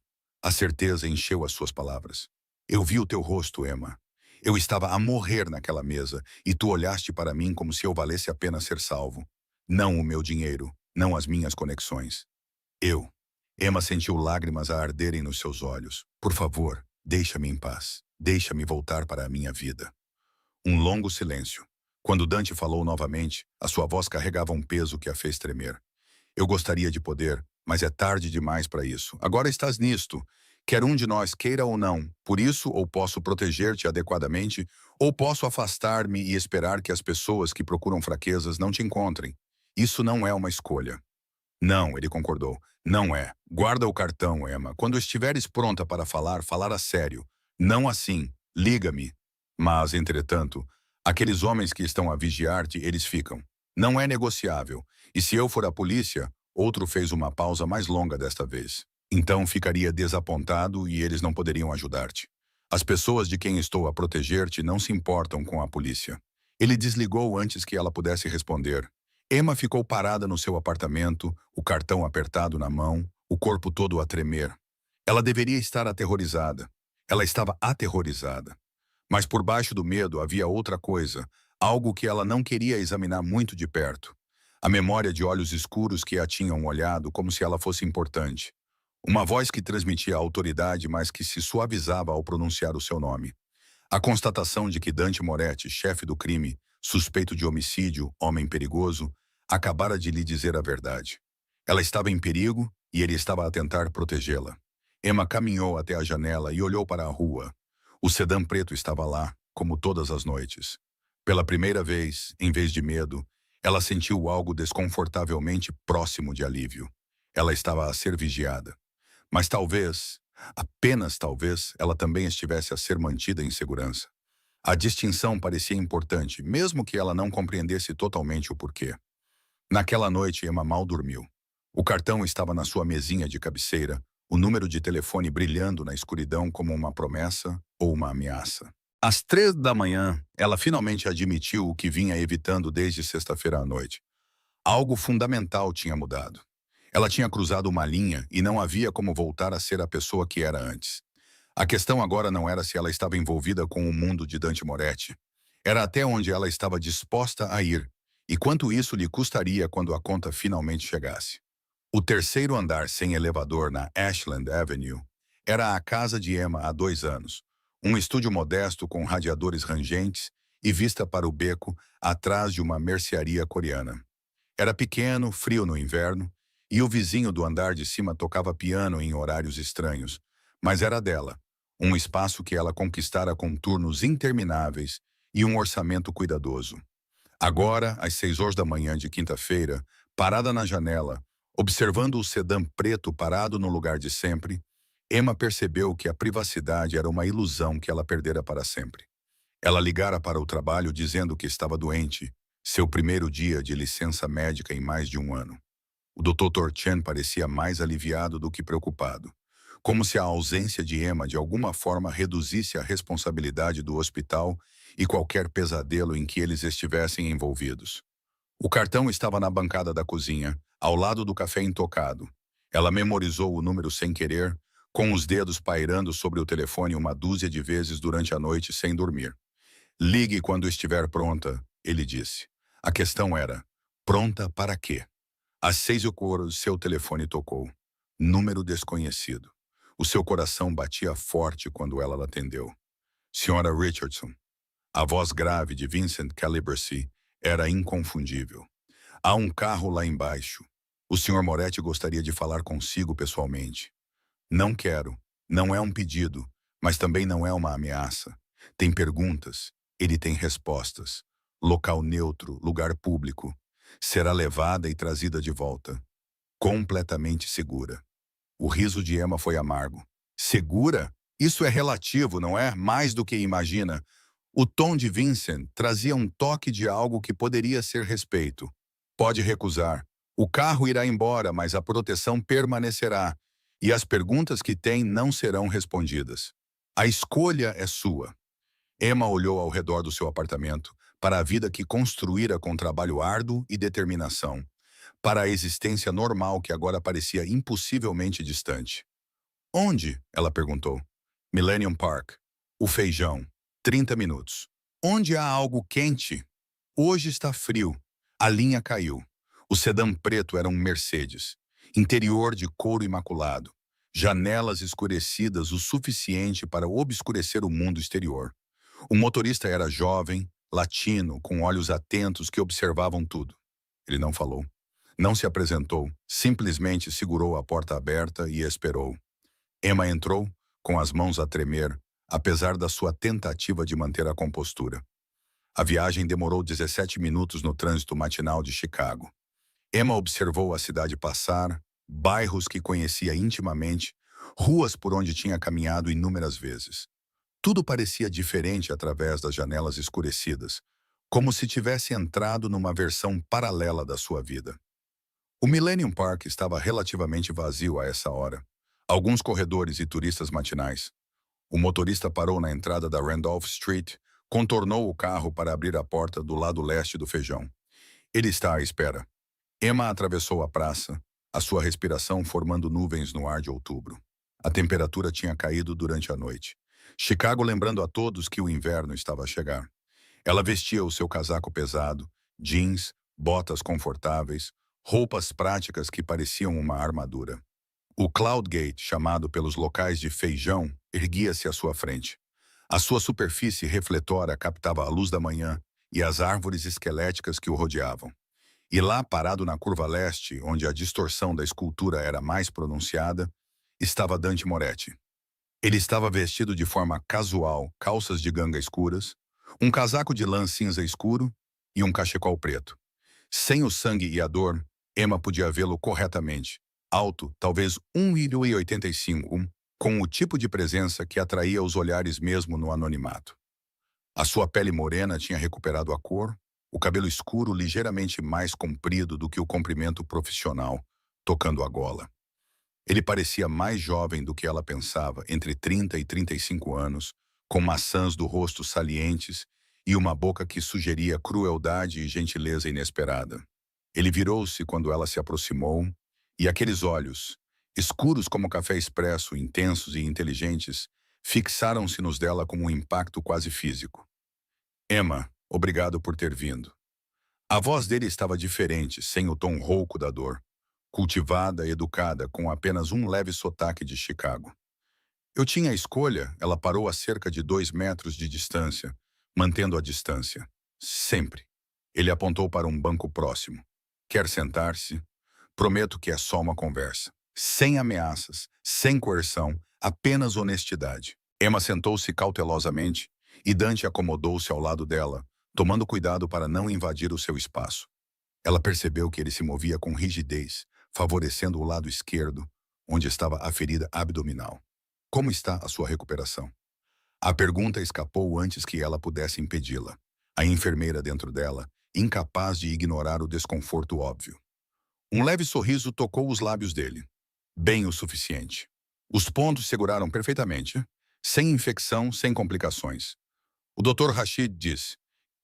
A certeza encheu as suas palavras. Eu vi o teu rosto, Emma. Eu estava a morrer naquela mesa, e tu olhaste para mim como se eu valesse a pena ser salvo. Não o meu dinheiro, não as minhas conexões. Eu. Emma sentiu lágrimas a arderem nos seus olhos. Por favor, deixa-me em paz. Deixa-me voltar para a minha vida. Um longo silêncio. Quando Dante falou novamente, a sua voz carregava um peso que a fez tremer. Eu gostaria de poder, mas é tarde demais para isso. Agora estás nisto. Quer um de nós queira ou não. Por isso, ou posso proteger-te adequadamente, ou posso afastar-me e esperar que as pessoas que procuram fraquezas não te encontrem. Isso não é uma escolha. Não, ele concordou. Não é. Guarda o cartão, Emma. Quando estiveres pronta para falar, falar a sério. Não assim. Liga-me. Mas, entretanto, aqueles homens que estão a vigiar-te, eles ficam. Não é negociável. E se eu for a polícia, outro fez uma pausa mais longa desta vez. Então ficaria desapontado e eles não poderiam ajudar-te. As pessoas de quem estou a proteger-te não se importam com a polícia. Ele desligou antes que ela pudesse responder. Emma ficou parada no seu apartamento, o cartão apertado na mão, o corpo todo a tremer. Ela deveria estar aterrorizada. Ela estava aterrorizada. Mas por baixo do medo havia outra coisa, algo que ela não queria examinar muito de perto. A memória de olhos escuros que a tinham olhado como se ela fosse importante. Uma voz que transmitia autoridade, mas que se suavizava ao pronunciar o seu nome. A constatação de que Dante Moretti, chefe do crime, suspeito de homicídio, homem perigoso, acabara de lhe dizer a verdade. Ela estava em perigo e ele estava a tentar protegê-la. Emma caminhou até a janela e olhou para a rua. O sedã preto estava lá, como todas as noites. Pela primeira vez, em vez de medo, ela sentiu algo desconfortavelmente próximo de alívio. Ela estava a ser vigiada. Mas talvez, apenas talvez, ela também estivesse a ser mantida em segurança. A distinção parecia importante, mesmo que ela não compreendesse totalmente o porquê. Naquela noite, Emma mal dormiu. O cartão estava na sua mesinha de cabeceira, o número de telefone brilhando na escuridão como uma promessa ou uma ameaça. Às 3 da manhã, ela finalmente admitiu o que vinha evitando desde sexta-feira à noite. Algo fundamental tinha mudado. Ela tinha cruzado uma linha e não havia como voltar a ser a pessoa que era antes. A questão agora não era se ela estava envolvida com o mundo de Dante Moretti. Era até onde ela estava disposta a ir, e quanto isso lhe custaria quando a conta finalmente chegasse. O terceiro andar sem elevador na Ashland Avenue era a casa de Emma há 2 anos. Um estúdio modesto com radiadores rangentes e vista para o beco atrás de uma mercearia coreana. Era pequeno, frio no inverno, E o vizinho do andar de cima tocava piano em horários estranhos, mas era dela, um espaço que ela conquistara com turnos intermináveis e um orçamento cuidadoso. Agora, às 6 horas da manhã de quinta-feira, parada na janela, observando o sedã preto parado no lugar de sempre, Emma percebeu que a privacidade era uma ilusão que ela perdera para sempre. Ela ligara para o trabalho dizendo que estava doente, seu primeiro dia de licença médica em mais de um ano. O Dr. Torchen parecia mais aliviado do que preocupado, como se a ausência de Emma de alguma forma reduzisse a responsabilidade do hospital e qualquer pesadelo em que eles estivessem envolvidos. O cartão estava na bancada da cozinha, ao lado do café intocado. Ela memorizou o número sem querer, com os dedos pairando sobre o telefone uma dúzia de vezes durante a noite sem dormir. Ligue quando estiver pronta, ele disse. A questão era, pronta para quê? Às 6 horas, seu telefone tocou. Número desconhecido. O seu coração batia forte quando ela atendeu. Senhora Richardson. A voz grave de Vincent Calibracy era inconfundível. Há um carro lá embaixo. O Sr. Moretti gostaria de falar consigo pessoalmente. Não quero. Não é um pedido, mas também não é uma ameaça. Tem perguntas. Ele tem respostas. Local neutro, lugar público. Será levada e trazida de volta. Completamente segura. O riso de Emma foi amargo. Segura? Isso é relativo, não é? Mais do que imagina. O tom de Vincent trazia um toque de algo que poderia ser respeito. Pode recusar. O carro irá embora, mas a proteção permanecerá. E as perguntas que tem não serão respondidas. A escolha é sua. Emma olhou ao redor do seu apartamento, para a vida que construíra com trabalho árduo e determinação, para a existência normal que agora parecia impossivelmente distante. Onde? Ela perguntou. Millennium Park. O feijão. 30 minutos. Onde há algo quente? Hoje está frio. A linha caiu. O sedã preto era um Mercedes. Interior de couro imaculado. Janelas escurecidas o suficiente para obscurecer o mundo exterior. O motorista era jovem, latino, com olhos atentos que observavam tudo. Ele não falou. Não se apresentou, simplesmente segurou a porta aberta e esperou. Emma entrou, com as mãos a tremer, apesar da sua tentativa de manter a compostura. A viagem demorou 17 minutos no trânsito matinal de Chicago. Emma observou a cidade passar, bairros que conhecia intimamente, ruas por onde tinha caminhado inúmeras vezes. Tudo parecia diferente através das janelas escurecidas, como se tivesse entrado numa versão paralela da sua vida. O Millennium Park estava relativamente vazio a essa hora. Alguns corredores e turistas matinais. O motorista parou na entrada da Randolph Street, contornou o carro para abrir a porta do lado leste do feijão. Ele está à espera. Emma atravessou a praça, a sua respiração formando nuvens no ar de outubro. A temperatura tinha caído durante a noite. Chicago lembrando a todos que o inverno estava a chegar. Ela vestia o seu casaco pesado, jeans, botas confortáveis, roupas práticas que pareciam uma armadura. O Cloud Gate, chamado pelos locais de feijão, erguia-se à sua frente. A sua superfície refletora captava a luz da manhã e as árvores esqueléticas que o rodeavam. E lá, parado na curva leste, onde a distorção da escultura era mais pronunciada, estava Dante Moretti. Ele estava vestido de forma casual, calças de ganga escuras, um casaco de lã cinza escuro e um cachecol preto. Sem o sangue e a dor, Emma podia vê-lo corretamente. Alto, talvez 1,85 m, com o tipo de presença que atraía os olhares mesmo no anonimato. A sua pele morena tinha recuperado a cor, o cabelo escuro ligeiramente mais comprido do que o comprimento profissional, tocando a gola. Ele parecia mais jovem do que ela pensava, entre 30 e 35 anos, com maçãs do rosto salientes e uma boca que sugeria crueldade e gentileza inesperada. Ele virou-se quando ela se aproximou, e aqueles olhos, escuros como café expresso, intensos e inteligentes, fixaram-se nos dela com um impacto quase físico. Emma, obrigado por ter vindo. A voz dele estava diferente, sem o tom rouco da dor. Cultivada, educada, com apenas um leve sotaque de Chicago. Eu tinha a escolha, ela parou a cerca de 2 metros de distância, mantendo a distância. Sempre. Ele apontou para um banco próximo. Quer sentar-se? Prometo que é só uma conversa. Sem ameaças, sem coerção, apenas honestidade. Emma sentou-se cautelosamente e Dante acomodou-se ao lado dela, tomando cuidado para não invadir o seu espaço. Ela percebeu que ele se movia com rigidez, favorecendo o lado esquerdo, onde estava a ferida abdominal. Como está a sua recuperação? A pergunta escapou antes que ela pudesse impedi-la. A enfermeira dentro dela, incapaz de ignorar o desconforto óbvio. Um leve sorriso tocou os lábios dele. Bem o suficiente. Os pontos seguraram perfeitamente, sem infecção, sem complicações. O Dr. Rashid disse: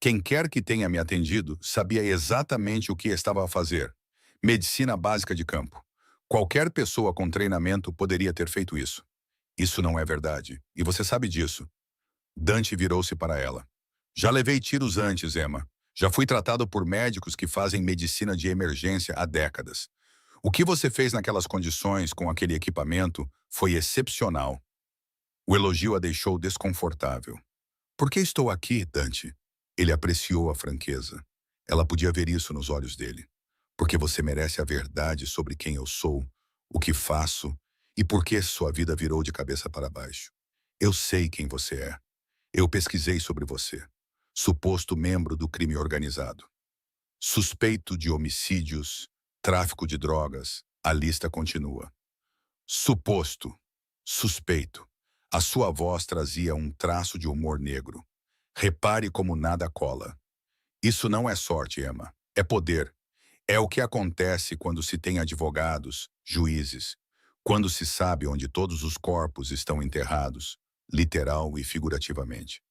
quem quer que tenha me atendido sabia exatamente o que estava a fazer. Medicina básica de campo. Qualquer pessoa com treinamento poderia ter feito isso. Isso não é verdade, e você sabe disso. Dante virou-se para ela. Já levei tiros antes, Emma. Já fui tratado por médicos que fazem medicina de emergência há décadas. O que você fez naquelas condições com aquele equipamento foi excepcional. O elogio a deixou desconfortável. Por que estou aqui, Dante? Ele apreciou a franqueza. Ela podia ver isso nos olhos dele. Porque você merece a verdade sobre quem eu sou, o que faço e por que sua vida virou de cabeça para baixo. Eu sei quem você é. Eu pesquisei sobre você. Suposto membro do crime organizado. Suspeito de homicídios, tráfico de drogas, a lista continua. Suposto, suspeito. A sua voz trazia um traço de humor negro. Repare como nada cola. Isso não é sorte, Emma. É poder. É o que acontece quando se tem advogados, juízes, quando se sabe onde todos os corpos estão enterrados, literal e figurativamente.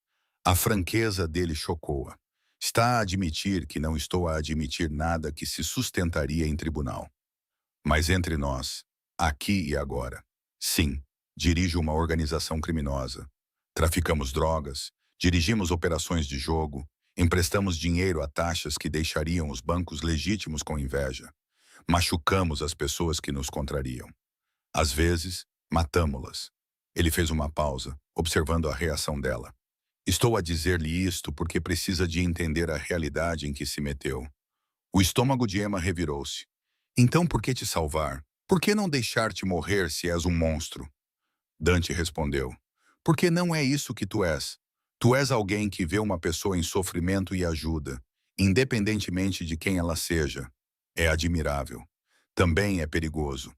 A franqueza dele chocou-a. Está a admitir que não estou a admitir nada que se sustentaria em tribunal. Mas entre nós, aqui e agora, sim, dirijo uma organização criminosa. Traficamos drogas, dirigimos operações de jogo, emprestamos dinheiro a taxas que deixariam os bancos legítimos com inveja. Machucamos as pessoas que nos contrariam. Às vezes, matamo-las. Ele fez uma pausa, observando a reação dela. Estou a dizer-lhe isto porque precisa de entender a realidade em que se meteu. O estômago de Emma revirou-se. Então por que te salvar? Por que não deixar-te morrer se és um monstro? Dante respondeu. Porque não é isso que tu és. Tu és alguém que vê uma pessoa em sofrimento e ajuda, independentemente de quem ela seja. É admirável. Também é perigoso.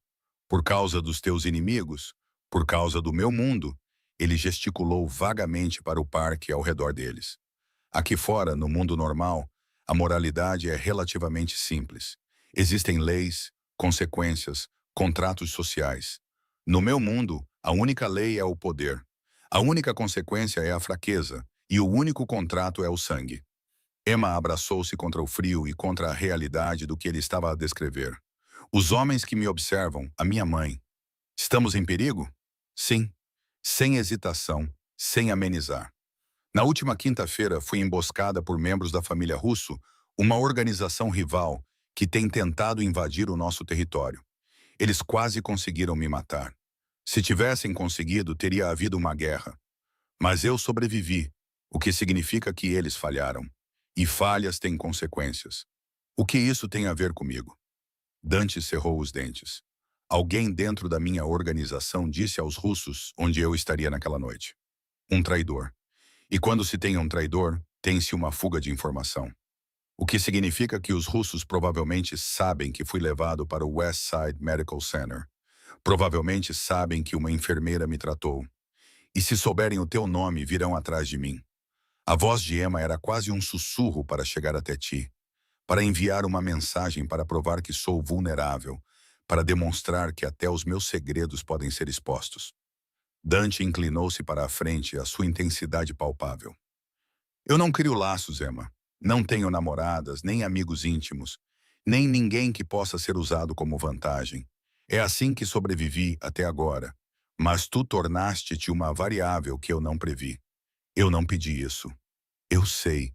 Por causa dos teus inimigos, por causa do meu mundo, ele gesticulou vagamente para o parque ao redor deles. Aqui fora, no mundo normal, a moralidade é relativamente simples. Existem leis, consequências, contratos sociais. No meu mundo, a única lei é o poder. A única consequência é a fraqueza, e o único contrato é o sangue. Emma abraçou-se contra o frio e contra a realidade do que ele estava a descrever. Os homens que me observam, a minha mãe. Estamos em perigo? Sim. Sem hesitação, sem amenizar. Na última quinta-feira, fui emboscada por membros da família Russo, uma organização rival que tem tentado invadir o nosso território. Eles quase conseguiram me matar. Se tivessem conseguido, teria havido uma guerra. Mas eu sobrevivi, o que significa que eles falharam. E falhas têm consequências. O que isso tem a ver comigo? Dante cerrou os dentes. Alguém dentro da minha organização disse aos russos onde eu estaria naquela noite. Um traidor. E quando se tem um traidor, tem-se uma fuga de informação. O que significa que os russos provavelmente sabem que fui levado para o West Side Medical Center. Provavelmente sabem que uma enfermeira me tratou. E se souberem o teu nome, virão atrás de mim. A voz de Emma era quase um sussurro para chegar até ti. Para enviar uma mensagem para provar que sou vulnerável. Para demonstrar que até os meus segredos podem ser expostos. Dante inclinou-se para a frente, a sua intensidade palpável. Eu não crio laços, Emma. Não tenho namoradas, nem amigos íntimos, nem ninguém que possa ser usado como vantagem. É assim que sobrevivi até agora. Mas tu tornaste-te uma variável que eu não previ. Eu não pedi isso. Eu sei.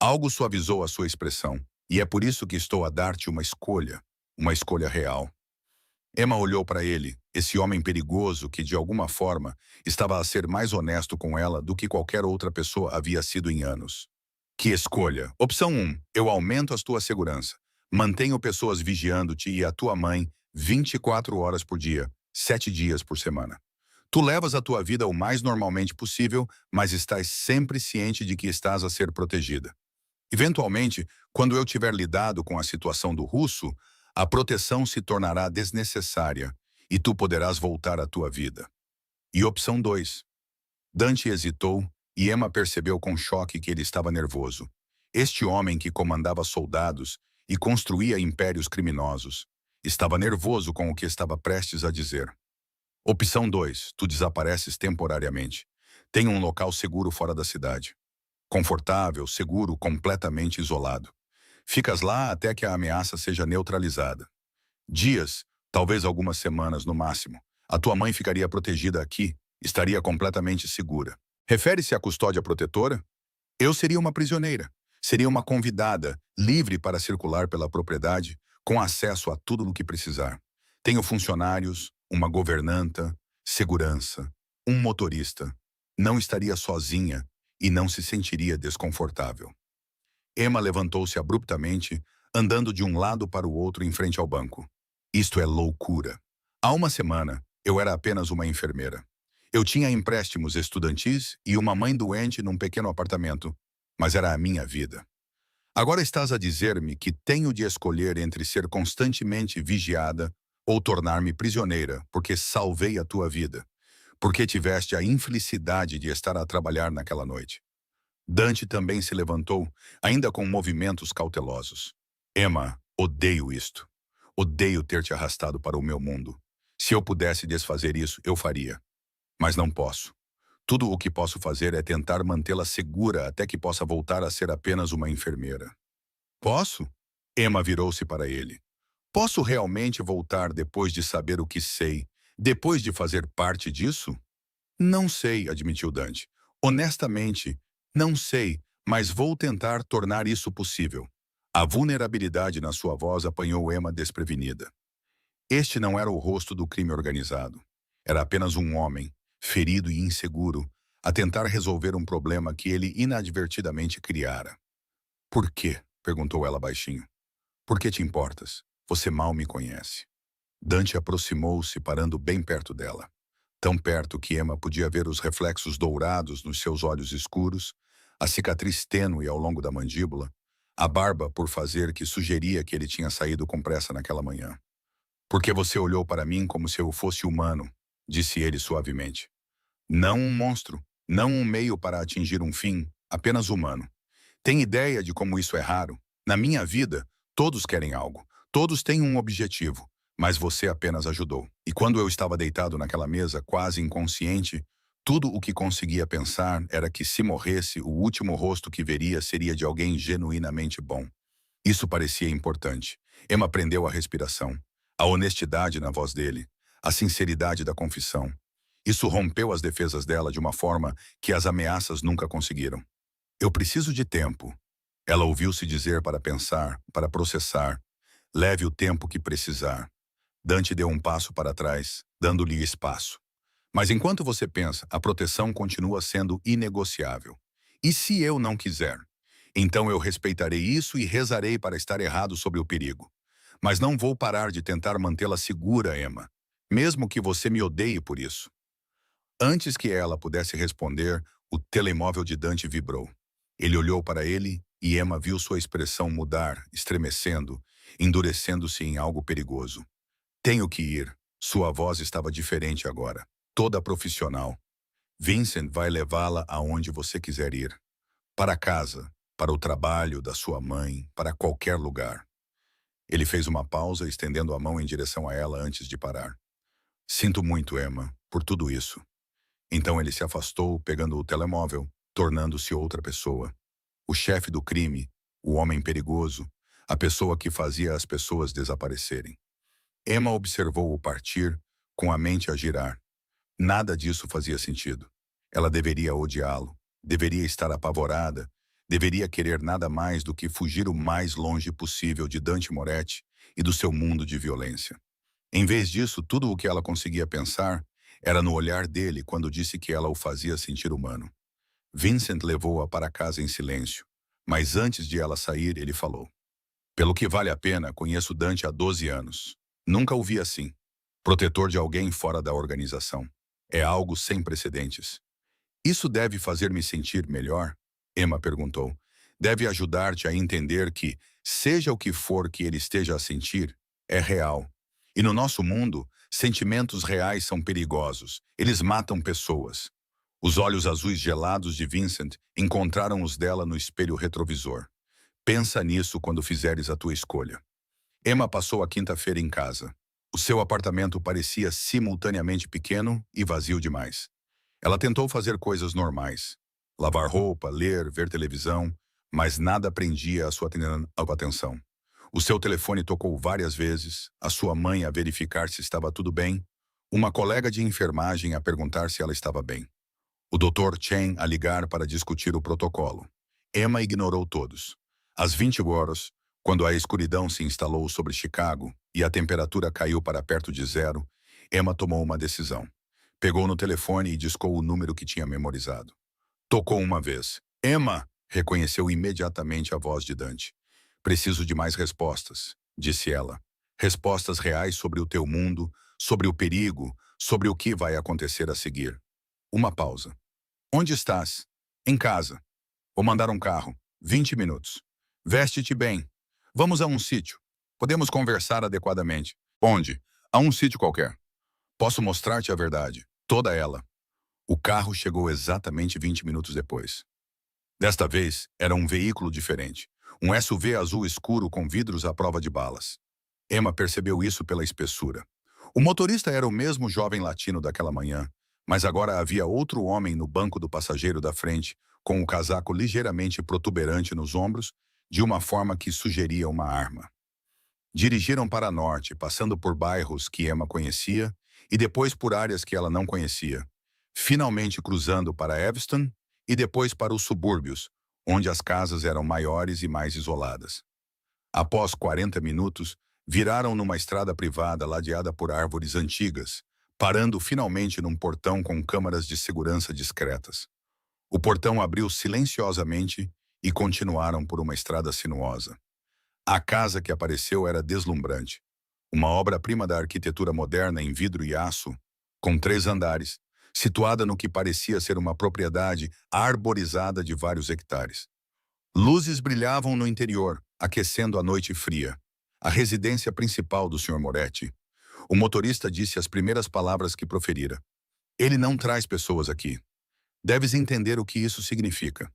Algo suavizou a sua expressão, e é por isso que estou a dar-te uma escolha real. Emma olhou para ele, esse homem perigoso que, de alguma forma, estava a ser mais honesto com ela do que qualquer outra pessoa havia sido em anos. Que escolha? Opção 1. Eu aumento a tua segurança. Mantenho pessoas vigiando-te e a tua mãe 24 horas por dia, 7 dias por semana. Tu levas a tua vida o mais normalmente possível, mas estás sempre ciente de que estás a ser protegida. Eventualmente, quando eu tiver lidado com a situação do russo, a proteção se tornará desnecessária e tu poderás voltar à tua vida. E opção 2. Dante hesitou e Emma percebeu com choque que ele estava nervoso. Este homem que comandava soldados e construía impérios criminosos estava nervoso com o que estava prestes a dizer. Opção 2. Tu desapareces temporariamente. Tem um local seguro fora da cidade. Confortável, seguro, completamente isolado. Ficas lá até que a ameaça seja neutralizada. Dias, talvez algumas semanas no máximo. A tua mãe ficaria protegida aqui, estaria completamente segura. Refere-se à custódia protetora? Eu seria uma prisioneira. Seria uma convidada, livre para circular pela propriedade, com acesso a tudo o que precisar. Tenho funcionários, uma governanta, segurança, um motorista. Não estaria sozinha e não se sentiria desconfortável. Emma levantou-se abruptamente, andando de um lado para o outro em frente ao banco. Isto é loucura. Há uma semana, eu era apenas uma enfermeira. Eu tinha empréstimos estudantis e uma mãe doente num pequeno apartamento, mas era a minha vida. Agora estás a dizer-me que tenho de escolher entre ser constantemente vigiada ou tornar-me prisioneira porque salvei a tua vida, porque tiveste a infelicidade de estar a trabalhar naquela noite. Dante também se levantou, ainda com movimentos cautelosos. Emma, odeio isto. Odeio ter te arrastado para o meu mundo. Se eu pudesse desfazer isso, eu faria. Mas não posso. Tudo o que posso fazer é tentar mantê-la segura até que possa voltar a ser apenas uma enfermeira. Posso? Emma virou-se para ele. Posso realmente voltar depois de saber o que sei, depois de fazer parte disso? Não sei, admitiu Dante. Honestamente, não sei, mas vou tentar tornar isso possível. A vulnerabilidade na sua voz apanhou Emma desprevenida. Este não era o rosto do crime organizado. Era apenas um homem, ferido e inseguro, a tentar resolver um problema que ele inadvertidamente criara. Por quê? Perguntou ela baixinho. Por que te importas? Você mal me conhece. Dante aproximou-se, parando bem perto dela. Tão perto que Emma podia ver os reflexos dourados nos seus olhos escuros, a cicatriz tênue ao longo da mandíbula, a barba por fazer que sugeria que ele tinha saído com pressa naquela manhã. Porque você olhou para mim como se eu fosse humano, disse ele suavemente. Não um monstro, não um meio para atingir um fim, apenas humano. Tem ideia de como isso é raro? Na minha vida, todos querem algo, todos têm um objetivo, mas você apenas ajudou. E quando eu estava deitado naquela mesa, quase inconsciente, tudo o que conseguia pensar era que se morresse, o último rosto que veria seria de alguém genuinamente bom. Isso parecia importante. Emma prendeu a respiração, a honestidade na voz dele, a sinceridade da confissão. Isso rompeu as defesas dela de uma forma que as ameaças nunca conseguiram. Eu preciso de tempo. Ela ouviu-se dizer para pensar, para processar. Leve o tempo que precisar. Dante deu um passo para trás, dando-lhe espaço. Mas enquanto você pensa, a proteção continua sendo inegociável. E se eu não quiser? Então eu respeitarei isso e rezarei para estar errado sobre o perigo. Mas não vou parar de tentar mantê-la segura, Emma, mesmo que você me odeie por isso. Antes que ela pudesse responder, o telemóvel de Dante vibrou. Ele olhou para ele e Emma viu sua expressão mudar, estremecendo, endurecendo-se em algo perigoso. Tenho que ir. Sua voz estava diferente agora, toda profissional. Vincent vai levá-la aonde você quiser ir. Para casa, para o trabalho da sua mãe, para qualquer lugar. Ele fez uma pausa, estendendo a mão em direção a ela antes de parar. Sinto muito, Emma, por tudo isso. Então ele se afastou, pegando o telemóvel, tornando-se outra pessoa. O chefe do crime, o homem perigoso, a pessoa que fazia as pessoas desaparecerem. Emma observou-o partir, com a mente a girar. Nada disso fazia sentido. Ela deveria odiá-lo, deveria estar apavorada, deveria querer nada mais do que fugir o mais longe possível de Dante Moretti e do seu mundo de violência. Em vez disso, tudo o que ela conseguia pensar era no olhar dele quando disse que ela o fazia sentir humano. Vincent levou-a para casa em silêncio, mas antes de ela sair, ele falou. Pelo que vale a pena, conheço Dante há 12 anos. Nunca o vi assim. Protetor de alguém fora da organização. É algo sem precedentes. Isso deve fazer-me sentir melhor? Emma perguntou. Deve ajudar-te a entender que, seja o que for que ele esteja a sentir, é real. E no nosso mundo, sentimentos reais são perigosos. Eles matam pessoas. Os olhos azuis gelados de Vincent encontraram os dela no espelho retrovisor. Pensa nisso quando fizeres a tua escolha. Emma passou a quinta-feira em casa. O seu apartamento parecia simultaneamente pequeno e vazio demais. Ela tentou fazer coisas normais. Lavar roupa, ler, ver televisão, mas nada prendia a sua atenção. O seu telefone tocou várias vezes, a sua mãe a verificar se estava tudo bem, uma colega de enfermagem a perguntar se ela estava bem. O Dr. Chen a ligar para discutir o protocolo. Emma ignorou todos. Às 20 horas, quando a escuridão se instalou sobre Chicago e a temperatura caiu para perto de zero, Emma tomou uma decisão. Pegou no telefone e discou o número que tinha memorizado. Tocou uma vez. Emma! Reconheceu imediatamente a voz de Dante. Preciso de mais respostas, disse ela. Respostas reais sobre o teu mundo, sobre o perigo, sobre o que vai acontecer a seguir. Uma pausa. Onde estás? Em casa. Vou mandar um carro. 20 minutos. Veste-te bem. Vamos a um sítio. Podemos conversar adequadamente. Onde? A um sítio qualquer. Posso mostrar-te a verdade. Toda ela. O carro chegou exatamente 20 minutos depois. Desta vez, era um veículo diferente. Um SUV azul escuro com vidros à prova de balas. Emma percebeu isso pela espessura. O motorista era o mesmo jovem latino daquela manhã, mas agora havia outro homem no banco do passageiro da frente, com o casaco ligeiramente protuberante nos ombros, de uma forma que sugeria uma arma. Dirigiram para norte, passando por bairros que Emma conhecia e depois por áreas que ela não conhecia, finalmente cruzando para Evanston e depois para os subúrbios, onde as casas eram maiores e mais isoladas. Após 40 minutos, viraram numa estrada privada ladeada por árvores antigas, parando finalmente num portão com câmaras de segurança discretas. O portão abriu silenciosamente e continuaram por uma estrada sinuosa. A casa que apareceu era deslumbrante. Uma obra-prima da arquitetura moderna em vidro e aço, com 3 andares, situada no que parecia ser uma propriedade arborizada de vários hectares. Luzes brilhavam no interior, aquecendo a noite fria. A residência principal do Sr. Moretti. O motorista disse as primeiras palavras que proferira. Ele não traz pessoas aqui. Deves entender o que isso significa.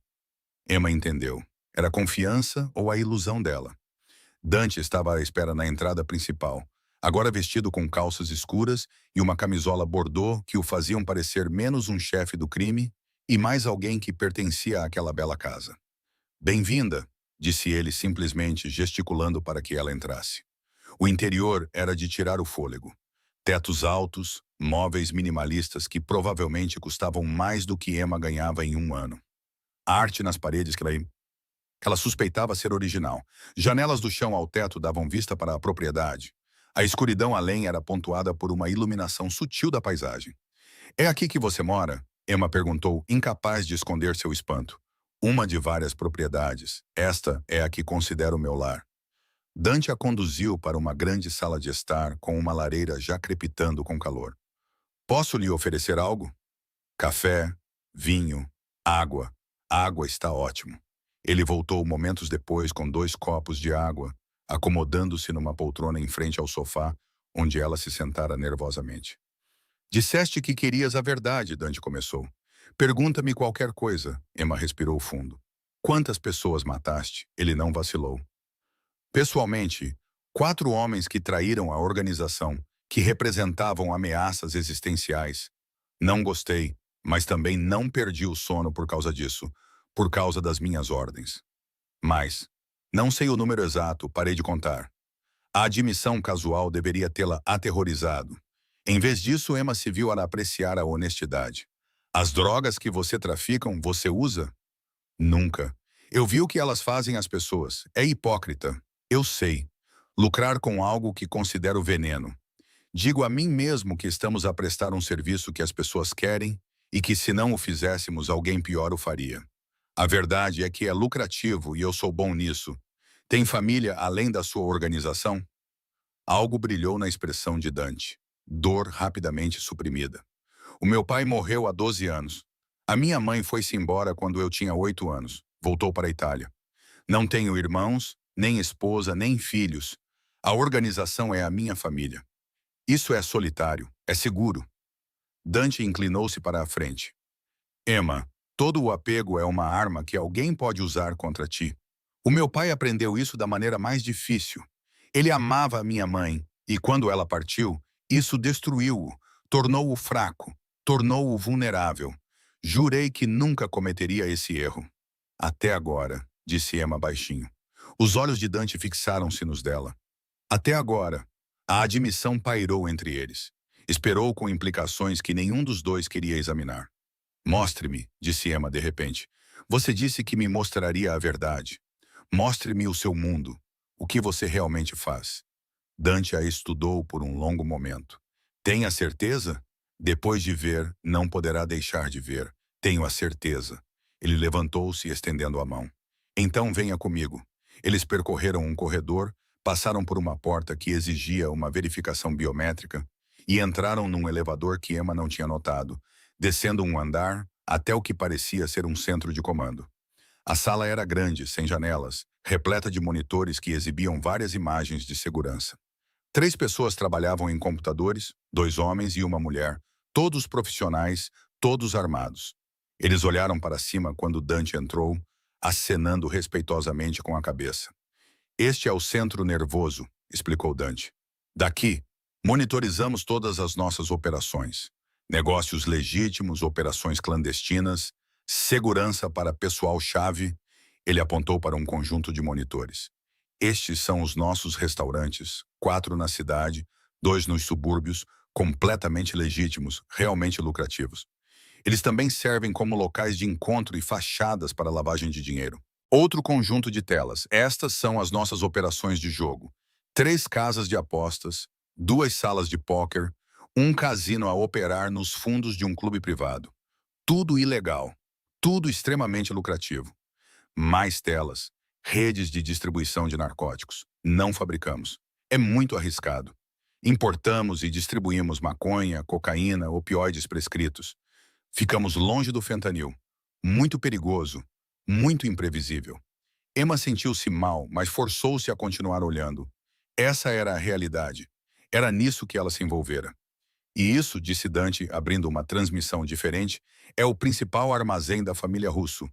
Emma entendeu. Era confiança ou a ilusão dela. Dante estava à espera na entrada principal, agora vestido com calças escuras e uma camisola bordô que o faziam parecer menos um chefe do crime e mais alguém que pertencia àquela bela casa. Bem-vinda, disse ele simplesmente gesticulando para que ela entrasse. O interior era de tirar o fôlego. Tetos altos, móveis minimalistas que provavelmente custavam mais do que Emma ganhava em um ano. A arte nas paredes que ela suspeitava ser original. Janelas do chão ao teto davam vista para a propriedade. A escuridão além era pontuada por uma iluminação sutil da paisagem. É aqui que você mora? Emma perguntou, incapaz de esconder seu espanto. Uma de várias propriedades. Esta é a que considero meu lar. Dante a conduziu para uma grande sala de estar com uma lareira já crepitando com calor. Posso lhe oferecer algo? Café, vinho, água. Água está ótimo. Ele voltou momentos depois com 2 copos de água, acomodando-se numa poltrona em frente ao sofá, onde ela se sentara nervosamente. Disseste que querias a verdade, Dante começou. Pergunta-me qualquer coisa, Emma respirou fundo. Quantas pessoas mataste? Ele não vacilou. Pessoalmente, 4 homens que traíram a organização, que representavam ameaças existenciais. Não gostei, mas também não perdi o sono por causa disso, por causa das minhas ordens. Mas, não sei o número exato, parei de contar. A admissão casual deveria tê-la aterrorizado. Em vez disso, Emma se viu a apreciar a honestidade. As drogas que você traficam, você usa? Nunca. Eu vi o que elas fazem às pessoas. É hipócrita. Eu sei. Lucrar com algo que considero veneno. Digo a mim mesmo que estamos a prestar um serviço que as pessoas querem e que se não o fizéssemos, alguém pior o faria. A verdade é que é lucrativo e eu sou bom nisso. Tem família além da sua organização? Algo brilhou na expressão de Dante. Dor rapidamente suprimida. O meu pai morreu há 12 anos. A minha mãe foi-se embora quando eu tinha 8 anos. Voltou para a Itália. Não tenho irmãos, nem esposa, nem filhos. A organização é a minha família. Isso é solitário, é seguro. Dante inclinou-se para a frente. Emma, todo o apego é uma arma que alguém pode usar contra ti. O meu pai aprendeu isso da maneira mais difícil. Ele amava a minha mãe, e quando ela partiu, isso destruiu-o, tornou-o fraco, tornou-o vulnerável. Jurei que nunca cometeria esse erro. Até agora, disse Emma baixinho. Os olhos de Dante fixaram-se nos dela. Até agora, a admissão pairou entre eles. Esperou com implicações que nenhum dos dois queria examinar. Mostre-me, disse Emma de repente. Você disse que me mostraria a verdade. Mostre-me o seu mundo, o que você realmente faz. Dante a estudou por um longo momento. Tem a certeza? Depois de ver, não poderá deixar de ver. Tenho a certeza. Ele levantou-se, estendendo a mão. Então venha comigo. Eles percorreram um corredor, passaram por uma porta que exigia uma verificação biométrica e entraram num elevador que Emma não tinha notado, descendo um andar até o que parecia ser um centro de comando. A sala era grande, sem janelas, repleta de monitores que exibiam várias imagens de segurança. 3 pessoas trabalhavam em computadores, 2 homens e uma mulher, todos profissionais, todos armados. Eles olharam para cima quando Dante entrou, acenando respeitosamente com a cabeça. Este é o centro nervoso, explicou Dante. Daqui, monitorizamos todas as nossas operações. Negócios legítimos, operações clandestinas, segurança para pessoal-chave. Ele apontou para um conjunto de monitores. Estes são os nossos restaurantes, 4 na cidade, 2 nos subúrbios, completamente legítimos, realmente lucrativos. Eles também servem como locais de encontro e fachadas para lavagem de dinheiro. Outro conjunto de telas. Estas são as nossas operações de jogo. 3 casas de apostas, 2 salas de póquer, um cassino a operar nos fundos de um clube privado. Tudo ilegal. Tudo extremamente lucrativo. Mais telas. Redes de distribuição de narcóticos. Não fabricamos. É muito arriscado. Importamos e distribuímos maconha, cocaína, opioides prescritos. Ficamos longe do fentanil. Muito perigoso. Muito imprevisível. Emma sentiu-se mal, mas forçou-se a continuar olhando. Essa era a realidade. Era nisso que ela se envolvera. E isso, disse Dante, abrindo uma transmissão diferente, é o principal armazém da família Russo.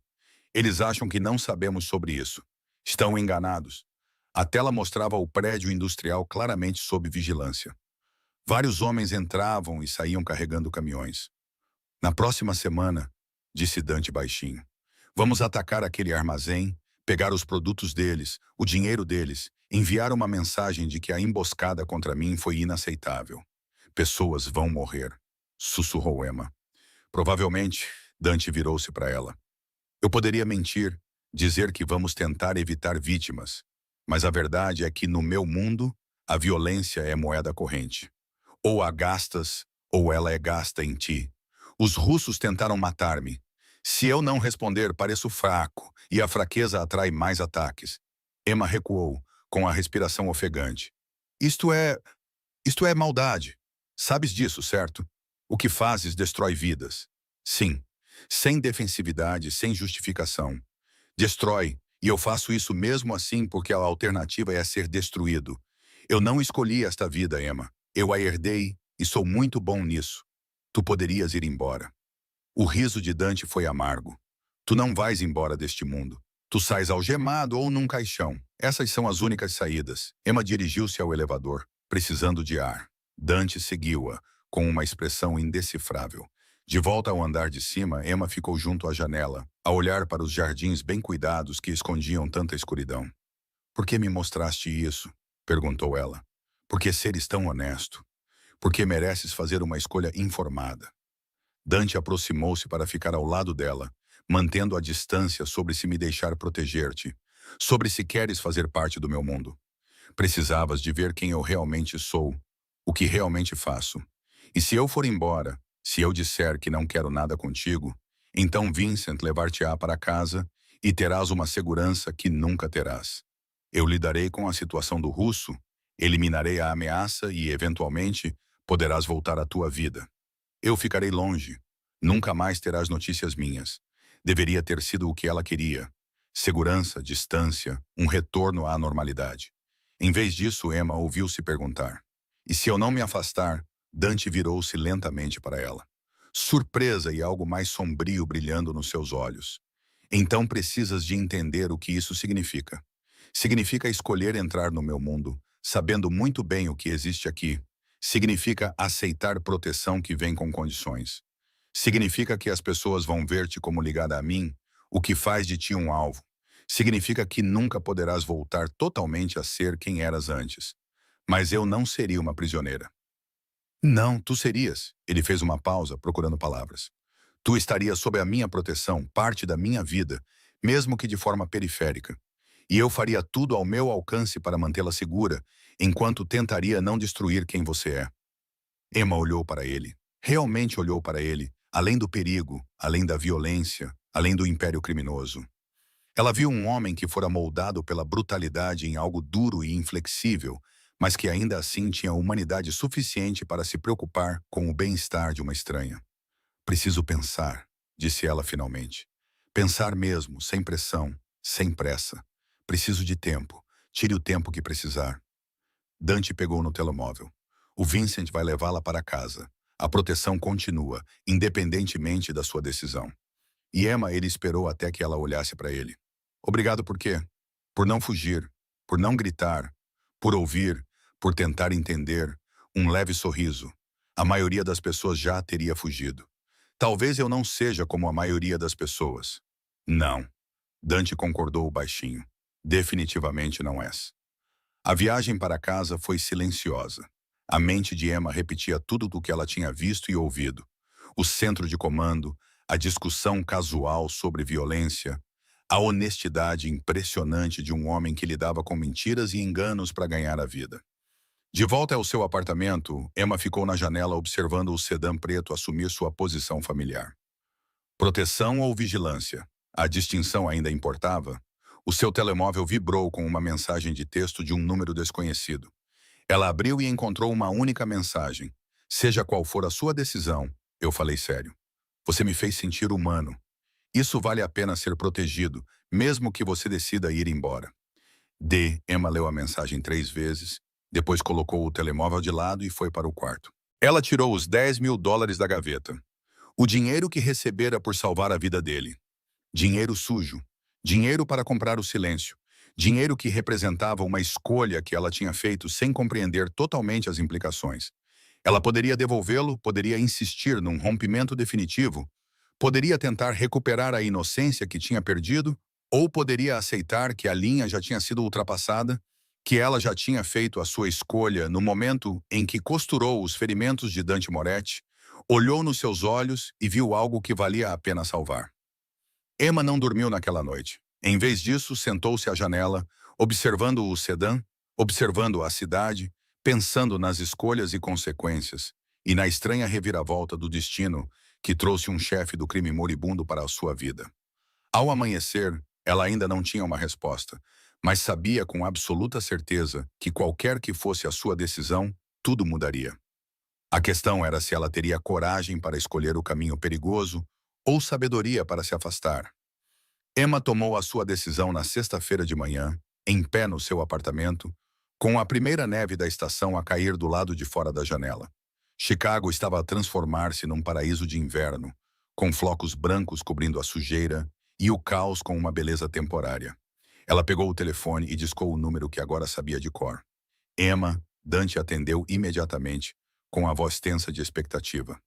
Eles acham que não sabemos sobre isso. Estão enganados. A tela mostrava o prédio industrial claramente sob vigilância. Vários homens entravam e saíam carregando caminhões. Na próxima semana, disse Dante baixinho, vamos atacar aquele armazém, pegar os produtos deles, o dinheiro deles, enviar uma mensagem de que a emboscada contra mim foi inaceitável. Pessoas vão morrer, sussurrou Emma. Provavelmente, Dante virou-se para ela. Eu poderia mentir, dizer que vamos tentar evitar vítimas, mas a verdade é que no meu mundo, a violência é moeda corrente. Ou a gastas, ou ela é gasta em ti. Os russos tentaram matar-me. Se eu não responder, pareço fraco, e a fraqueza atrai mais ataques. Emma recuou, com a respiração ofegante. Isto é maldade. Sabes disso, certo? O que fazes destrói vidas. Sim, sem defensividade, sem justificação. Destrói, e eu faço isso mesmo assim porque a alternativa é ser destruído. Eu não escolhi esta vida, Emma. Eu a herdei e sou muito bom nisso. Tu poderias ir embora. O riso de Dante foi amargo. Tu não vais embora deste mundo. Tu sais algemado ou num caixão. Essas são as únicas saídas. Emma dirigiu-se ao elevador, precisando de ar. Dante seguiu-a, com uma expressão indecifrável. De volta ao andar de cima, Emma ficou junto à janela, a olhar para os jardins bem cuidados que escondiam tanta escuridão. Por que me mostraste isso? Perguntou ela. Por que seres tão honesto? Porque mereces fazer uma escolha informada. Dante aproximou-se para ficar ao lado dela, mantendo a distância sobre se me deixar proteger-te, sobre se queres fazer parte do meu mundo. Precisavas de ver quem eu realmente sou, o que realmente faço. E se eu for embora, se eu disser que não quero nada contigo, então Vincent levar-te-á para casa e terás uma segurança que nunca terás. Eu lidarei com a situação do russo, eliminarei a ameaça e, eventualmente, poderás voltar à tua vida. Eu ficarei longe. Nunca mais terás notícias minhas. Deveria ter sido o que ela queria. Segurança, distância, um retorno à normalidade. Em vez disso, Emma ouviu-se perguntar. E se eu não me afastar? Dante virou-se lentamente para ela. Surpresa e algo mais sombrio brilhando nos seus olhos. Então precisas de entender o que isso significa. Significa escolher entrar no meu mundo, sabendo muito bem o que existe aqui. Significa aceitar proteção que vem com condições. Significa que as pessoas vão ver-te como ligada a mim, o que faz de ti um alvo. Significa que nunca poderás voltar totalmente a ser quem eras antes. Mas eu não seria uma prisioneira. Não, tu serias. Ele fez uma pausa, procurando palavras. Tu estarias sob a minha proteção, parte da minha vida, mesmo que de forma periférica. E eu faria tudo ao meu alcance para mantê-la segura, enquanto tentaria não destruir quem você é. Emma olhou para ele. Realmente olhou para ele, além do perigo, além da violência, além do império criminoso. Ela viu um homem que fora moldado pela brutalidade em algo duro e inflexível, mas que ainda assim tinha humanidade suficiente para se preocupar com o bem-estar de uma estranha. Preciso pensar, disse ela finalmente. Pensar mesmo, sem pressão, sem pressa. Preciso de tempo. Tire o tempo que precisar. Dante pegou no telemóvel. O Vincent vai levá-la para casa. A proteção continua, independentemente da sua decisão. E Emma, ele esperou até que ela olhasse para ele. Obrigado por quê? Por não fugir, por não gritar, por ouvir, por tentar entender, um leve sorriso. A maioria das pessoas já teria fugido. Talvez eu não seja como a maioria das pessoas. Não. Dante concordou baixinho. Definitivamente não és. A viagem para casa foi silenciosa. A mente de Emma repetia tudo do que ela tinha visto e ouvido. O centro de comando, a discussão casual sobre violência, a honestidade impressionante de um homem que lidava com mentiras e enganos para ganhar a vida. De volta ao seu apartamento, Emma ficou na janela observando o sedã preto assumir sua posição familiar. Proteção ou vigilância? A distinção ainda importava? O seu telemóvel vibrou com uma mensagem de texto de um número desconhecido. Ela abriu e encontrou uma única mensagem. Seja qual for a sua decisão, eu falei sério. Você me fez sentir humano. Isso vale a pena ser protegido, mesmo que você decida ir embora. Emma leu a mensagem 3 vezes, depois colocou o telemóvel de lado e foi para o quarto. Ela tirou os $10.000 da gaveta. O dinheiro que recebera por salvar a vida dele. Dinheiro sujo. Dinheiro para comprar o silêncio. Dinheiro que representava uma escolha que ela tinha feito sem compreender totalmente as implicações. Ela poderia devolvê-lo, poderia insistir num rompimento definitivo, poderia tentar recuperar a inocência que tinha perdido, ou poderia aceitar que a linha já tinha sido ultrapassada, que ela já tinha feito a sua escolha no momento em que costurou os ferimentos de Dante Moretti, olhou nos seus olhos e viu algo que valia a pena salvar. Emma não dormiu naquela noite. Em vez disso, sentou-se à janela, observando o sedã, observando a cidade, pensando nas escolhas e consequências, e na estranha reviravolta do destino que trouxe um chefe do crime moribundo para a sua vida. Ao amanhecer, ela ainda não tinha uma resposta, mas sabia com absoluta certeza que qualquer que fosse a sua decisão, tudo mudaria. A questão era se ela teria coragem para escolher o caminho perigoso ou sabedoria para se afastar. Emma tomou a sua decisão na sexta-feira de manhã, em pé no seu apartamento, com a primeira neve da estação a cair do lado de fora da janela. Chicago estava a transformar-se num paraíso de inverno, com flocos brancos cobrindo a sujeira e o caos com uma beleza temporária. Ela pegou o telefone e discou o número que agora sabia de cor. Emma, Dante atendeu imediatamente, com a voz tensa de expectativa.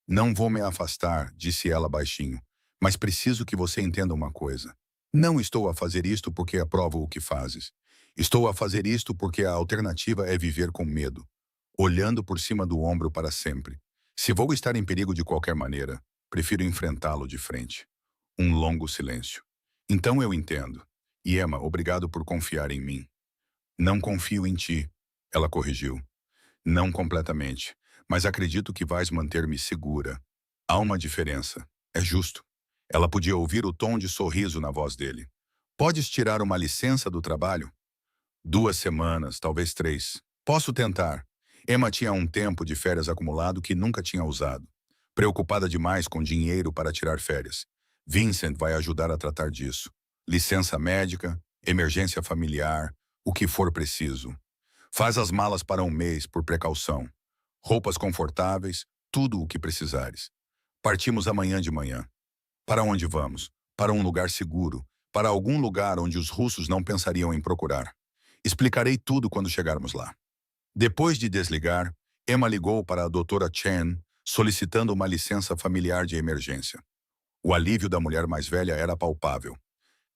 Não vou me afastar, disse ela baixinho, mas preciso que você entenda uma coisa. Não estou a fazer isto porque aprovo o que fazes. Estou a fazer isto porque a alternativa é viver com medo, olhando por cima do ombro para sempre. Se vou estar em perigo de qualquer maneira, prefiro enfrentá-lo de frente. Um longo silêncio. Então eu entendo. E Emma, obrigado por confiar em mim. Não confio em ti, ela corrigiu. Não completamente, mas acredito que vais manter-me segura. Há uma diferença. É justo. Ela podia ouvir o tom de sorriso na voz dele. Podes tirar uma licença do trabalho? 2 semanas, talvez 3. Posso tentar. Emma tinha um tempo de férias acumulado que nunca tinha usado. Preocupada demais com dinheiro para tirar férias. Vincent vai ajudar a tratar disso. Licença médica, emergência familiar, o que for preciso. Faz as malas para um mês, por precaução. Roupas confortáveis, tudo o que precisares. Partimos amanhã de manhã. Para onde vamos? Para um lugar seguro. Para algum lugar onde os russos não pensariam em procurar. Explicarei tudo quando chegarmos lá. Depois de desligar, Emma ligou para a doutora Chen, solicitando uma licença familiar de emergência. O alívio da mulher mais velha era palpável.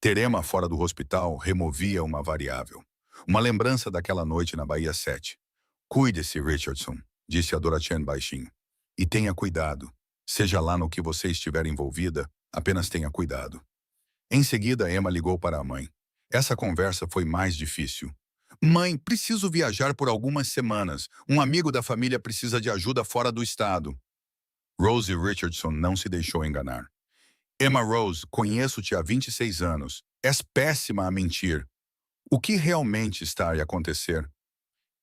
Ter Emma fora do hospital removia uma variável. Uma lembrança daquela noite na Bahia 7. Cuide-se, Richardson, disse a Dora Chen baixinho. E tenha cuidado. Seja lá no que você estiver envolvida, apenas tenha cuidado. Em seguida, Emma ligou para a mãe. Essa conversa foi mais difícil. Mãe, preciso viajar por algumas semanas. Um amigo da família precisa de ajuda fora do estado. Rose Richardson não se deixou enganar. Emma Rose, conheço-te há 26 anos. És péssima a mentir. O que realmente está a acontecer?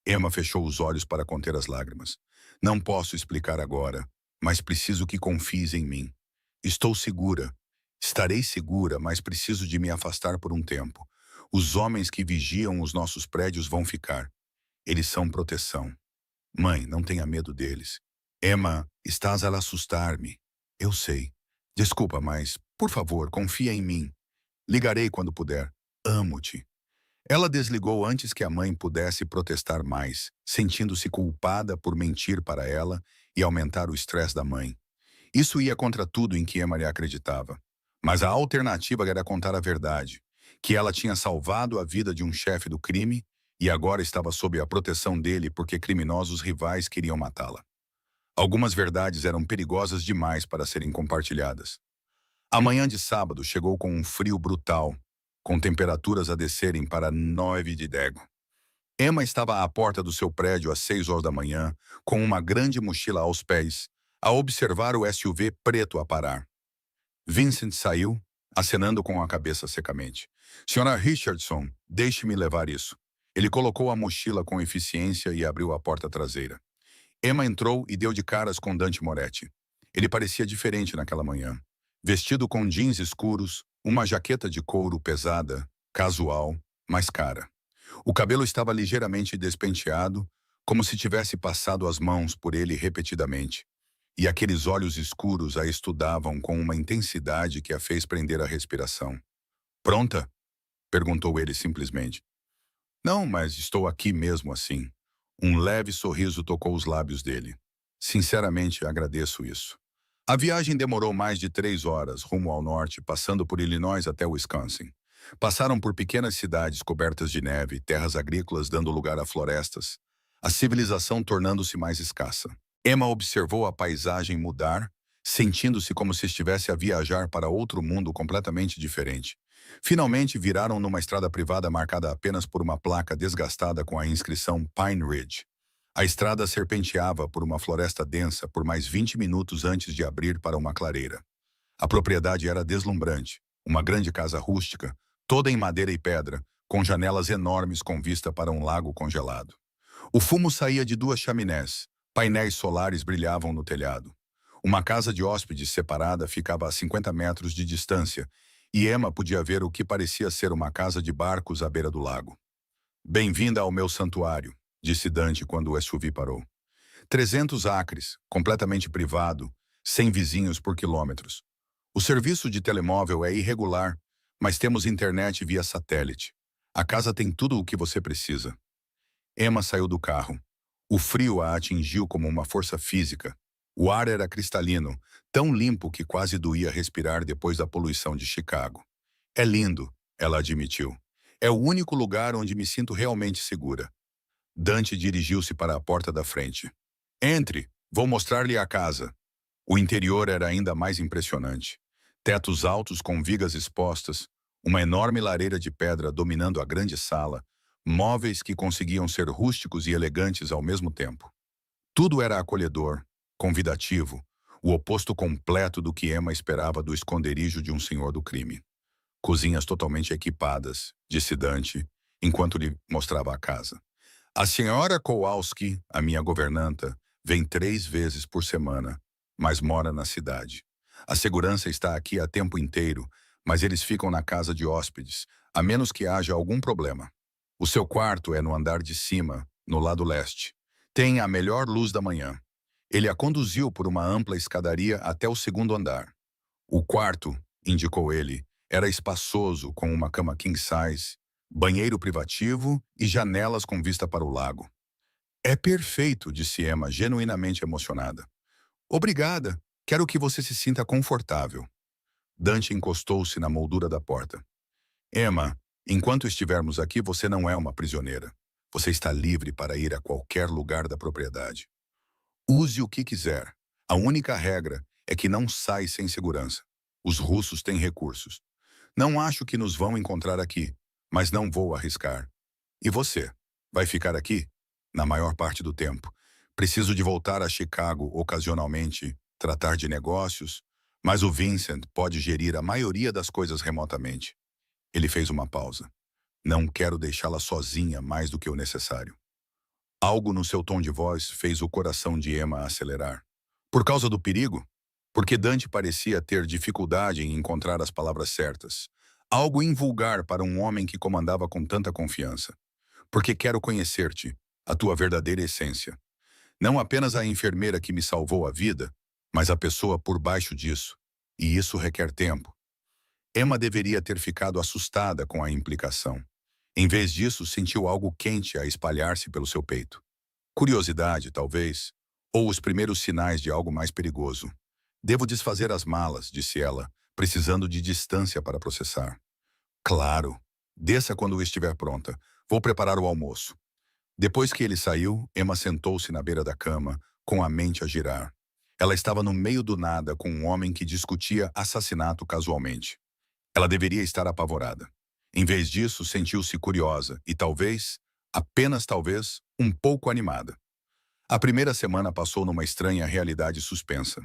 Emma fechou os olhos para conter as lágrimas. Não posso explicar agora, mas preciso que confies em mim. Estou segura. Estarei segura, mas preciso de me afastar por um tempo. Os homens que vigiam os nossos prédios vão ficar. Eles são proteção. Mãe, não tenha medo deles. Emma, estás a assustar-me. Eu sei. Desculpa, mas, por favor, confia em mim. Ligarei quando puder. Amo-te. Ela desligou antes que a mãe pudesse protestar mais, sentindo-se culpada por mentir para ela e aumentar o estresse da mãe. Isso ia contra tudo em que Emma acreditava. Mas a alternativa era contar a verdade, que ela tinha salvado a vida de um chefe do crime e agora estava sob a proteção dele porque criminosos rivais queriam matá-la. Algumas verdades eram perigosas demais para serem compartilhadas. A manhã de sábado chegou com um frio brutal, com temperaturas a descerem para 9 de Dego. Emma estava à porta do seu prédio às 6 horas da manhã, com uma grande mochila aos pés, a observar o SUV preto a parar. Vincent saiu, acenando com a cabeça secamente. Senhora Richardson, deixe-me levar isso. Ele colocou a mochila com eficiência e abriu a porta traseira. Emma entrou e deu de caras com Dante Moretti. Ele parecia diferente naquela manhã. Vestido com jeans escuros, uma jaqueta de couro pesada, casual, mas cara. O cabelo estava ligeiramente despenteado, como se tivesse passado as mãos por ele repetidamente. E aqueles olhos escuros a estudavam com uma intensidade que a fez prender a respiração. Pronta? Perguntou ele simplesmente. Não, mas estou aqui mesmo assim. Um leve sorriso tocou os lábios dele. Sinceramente, agradeço isso. A viagem demorou mais de 3 horas, rumo ao norte, passando por Illinois até Wisconsin. Passaram por pequenas cidades cobertas de neve, terras agrícolas dando lugar a florestas, a civilização tornando-se mais escassa. Emma observou a paisagem mudar, sentindo-se como se estivesse a viajar para outro mundo completamente diferente. Finalmente viraram numa estrada privada marcada apenas por uma placa desgastada com a inscrição Pine Ridge. A estrada serpenteava por uma floresta densa por mais 20 minutos antes de abrir para uma clareira. A propriedade era deslumbrante, uma grande casa rústica, toda em madeira e pedra, com janelas enormes com vista para um lago congelado. O fumo saía de 2 chaminés, painéis solares brilhavam no telhado. Uma casa de hóspedes separada ficava a 50 metros de distância, e Emma podia ver o que parecia ser uma casa de barcos à beira do lago. Bem-vinda ao meu santuário, disse Dante quando o SUV parou. 300 acres, completamente privado, sem vizinhos por quilômetros. O serviço de telemóvel é irregular, mas temos internet via satélite. A casa tem tudo o que você precisa. Emma saiu do carro. O frio a atingiu como uma força física. O ar era cristalino, tão limpo que quase doía respirar depois da poluição de Chicago. É lindo, ela admitiu. É o único lugar onde me sinto realmente segura. Dante dirigiu-se para a porta da frente. Entre, vou mostrar-lhe a casa. O interior era ainda mais impressionante. Tetos altos com vigas expostas, uma enorme lareira de pedra dominando a grande sala, móveis que conseguiam ser rústicos e elegantes ao mesmo tempo. Tudo era acolhedor, convidativo, o oposto completo do que Emma esperava do esconderijo de um senhor do crime. Cozinhas totalmente equipadas, disse Dante, enquanto lhe mostrava a casa. A senhora Kowalski, a minha governanta, vem 3 vezes por semana, mas mora na cidade. A segurança está aqui a tempo inteiro, mas eles ficam na casa de hóspedes, a menos que haja algum problema. O seu quarto é no andar de cima, no lado leste. Tem a melhor luz da manhã. Ele a conduziu por uma ampla escadaria até o segundo andar. O quarto, indicou ele, era espaçoso, com uma cama king size, banheiro privativo e janelas com vista para o lago. É perfeito, disse Emma, genuinamente emocionada. Obrigada. Quero que você se sinta confortável. Dante encostou-se na moldura da porta. Emma, enquanto estivermos aqui, você não é uma prisioneira. Você está livre para ir a qualquer lugar da propriedade. Use o que quiser. A única regra é que não sai sem segurança. Os russos têm recursos. Não acho que nos vão encontrar aqui, mas não vou arriscar. E você? Vai ficar aqui? Na maior parte do tempo. Preciso de voltar a Chicago ocasionalmente, tratar de negócios, mas o Vincent pode gerir a maioria das coisas remotamente. Ele fez uma pausa. Não quero deixá-la sozinha mais do que o necessário. Algo no seu tom de voz fez o coração de Emma acelerar. Por causa do perigo? Porque Dante parecia ter dificuldade em encontrar as palavras certas. Algo invulgar para um homem que comandava com tanta confiança. Porque quero conhecer-te, a tua verdadeira essência. Não apenas a enfermeira que me salvou a vida, mas a pessoa por baixo disso. E isso requer tempo. Emma deveria ter ficado assustada com a implicação. Em vez disso, sentiu algo quente a espalhar-se pelo seu peito. Curiosidade, talvez, ou os primeiros sinais de algo mais perigoso. Devo desfazer as malas, disse ela, precisando de distância para processar. Claro. Desça quando estiver pronta. Vou preparar o almoço. Depois que ele saiu, Emma sentou-se na beira da cama, com a mente a girar. Ela estava no meio do nada com um homem que discutia assassinato casualmente. Ela deveria estar apavorada. Em vez disso, sentiu-se curiosa e talvez, apenas talvez, um pouco animada. A primeira semana passou numa estranha realidade suspensa.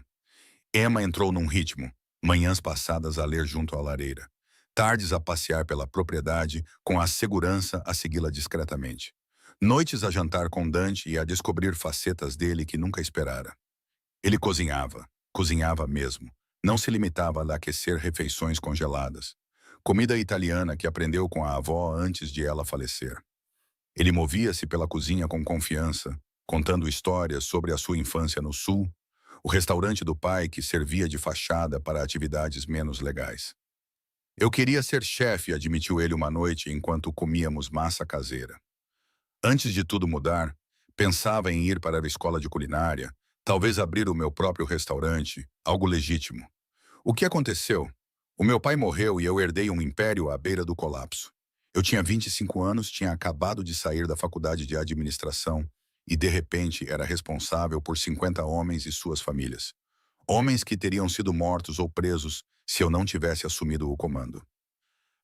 Emma entrou num ritmo, manhãs passadas a ler junto à lareira, tardes a passear pela propriedade com a segurança a segui-la discretamente, noites a jantar com Dante e a descobrir facetas dele que nunca esperara. Ele cozinhava mesmo, não se limitava a aquecer refeições congeladas. Comida italiana que aprendeu com a avó antes de ela falecer. Ele movia-se pela cozinha com confiança, contando histórias sobre a sua infância no sul, o restaurante do pai que servia de fachada para atividades menos legais. Eu queria ser chefe, admitiu ele uma noite enquanto comíamos massa caseira. Antes de tudo mudar, pensava em ir para a escola de culinária, talvez abrir o meu próprio restaurante, algo legítimo. O que aconteceu? O meu pai morreu e eu herdei um império à beira do colapso. Eu tinha 25 anos, tinha acabado de sair da faculdade de administração e, de repente, era responsável por 50 homens e suas famílias. Homens que teriam sido mortos ou presos se eu não tivesse assumido o comando.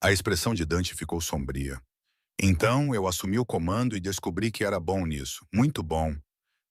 A expressão de Dante ficou sombria. Então, eu assumi o comando e descobri que era bom nisso. Muito bom.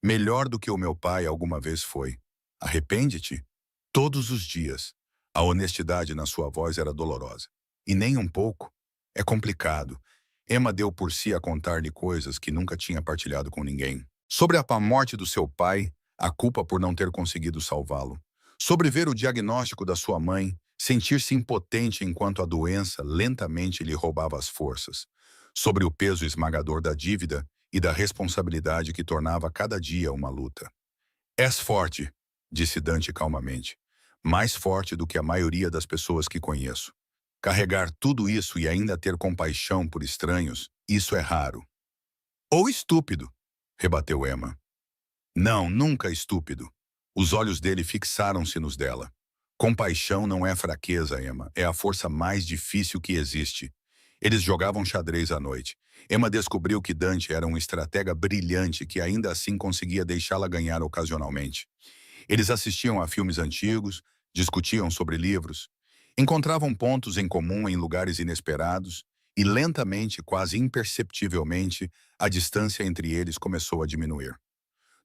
Melhor do que o meu pai alguma vez foi. Arrepende-te? Todos os dias. A honestidade na sua voz era dolorosa. E nem um pouco. É complicado. Emma deu por si a contar-lhe coisas que nunca tinha partilhado com ninguém. Sobre a morte do seu pai, a culpa por não ter conseguido salvá-lo. Sobre ver o diagnóstico da sua mãe, sentir-se impotente enquanto a doença lentamente lhe roubava as forças. Sobre o peso esmagador da dívida e da responsabilidade que tornava cada dia uma luta. És forte, disse Dante calmamente. Mais forte do que a maioria das pessoas que conheço. Carregar tudo isso e ainda ter compaixão por estranhos, isso é raro. Ou estúpido, rebateu Emma. Não, nunca estúpido. Os olhos dele fixaram-se nos dela. Compaixão não é fraqueza, Emma, é a força mais difícil que existe. Eles jogavam xadrez à noite. Emma descobriu que Dante era um estratega brilhante que ainda assim conseguia deixá-la ganhar ocasionalmente. Eles assistiam a filmes antigos, discutiam sobre livros, encontravam pontos em comum em lugares inesperados e lentamente, quase imperceptivelmente, a distância entre eles começou a diminuir.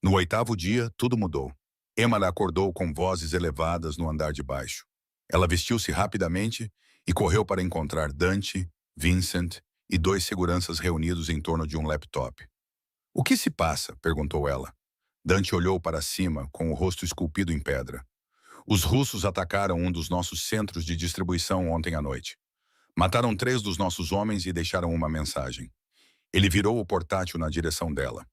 No 8º dia, tudo mudou. Emma acordou com vozes elevadas no andar de baixo. Ela vestiu-se rapidamente e correu para encontrar Dante, Vincent e 2 seguranças reunidos em torno de um laptop. "O que se passa?" perguntou ela. Dante olhou para cima, com o rosto esculpido em pedra. "Os russos atacaram um dos nossos centros de distribuição ontem à noite. Mataram 3 dos nossos homens e deixaram uma mensagem." Ele virou o portátil na direção dela.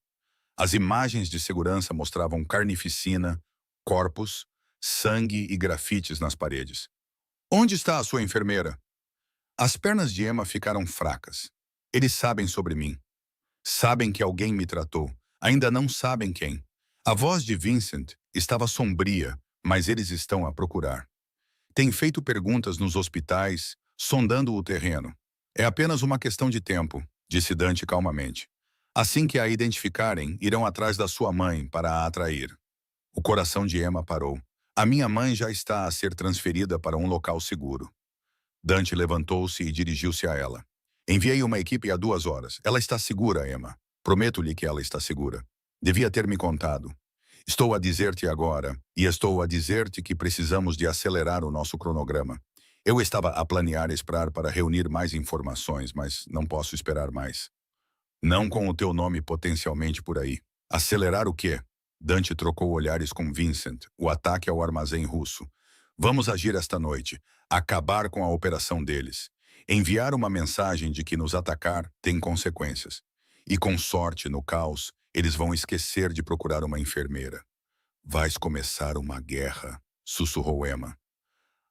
As imagens de segurança mostravam carnificina, corpos, sangue e grafites nas paredes. "Onde está a sua enfermeira?" As pernas de Emma ficaram fracas. "Eles sabem sobre mim. Sabem que alguém me tratou. Ainda não sabem quem." A voz de Vincent estava sombria, mas eles estão a procurar. "Tem feito perguntas nos hospitais, sondando o terreno. É apenas uma questão de tempo", disse Dante calmamente. "Assim que a identificarem, irão atrás da sua mãe para a atrair." O coração de Emma parou. "A minha mãe já está a ser transferida para um local seguro." Dante levantou-se e dirigiu-se a ela. "Enviei uma equipe há 2 horas. Ela está segura, Emma. Prometo-lhe que ela está segura. Devia ter me contado. Estou a dizer-te agora, e estou a dizer-te que precisamos de acelerar o nosso cronograma. Eu estava a planear esperar para reunir mais informações, mas não posso esperar mais. Não com o teu nome potencialmente por aí." "Acelerar o quê?" Dante trocou olhares com Vincent. "O ataque ao armazém russo. Vamos agir esta noite. Acabar com a operação deles. Enviar uma mensagem de que nos atacar tem consequências. E com sorte, no caos, eles vão esquecer de procurar uma enfermeira." "Vais começar uma guerra", sussurrou Emma.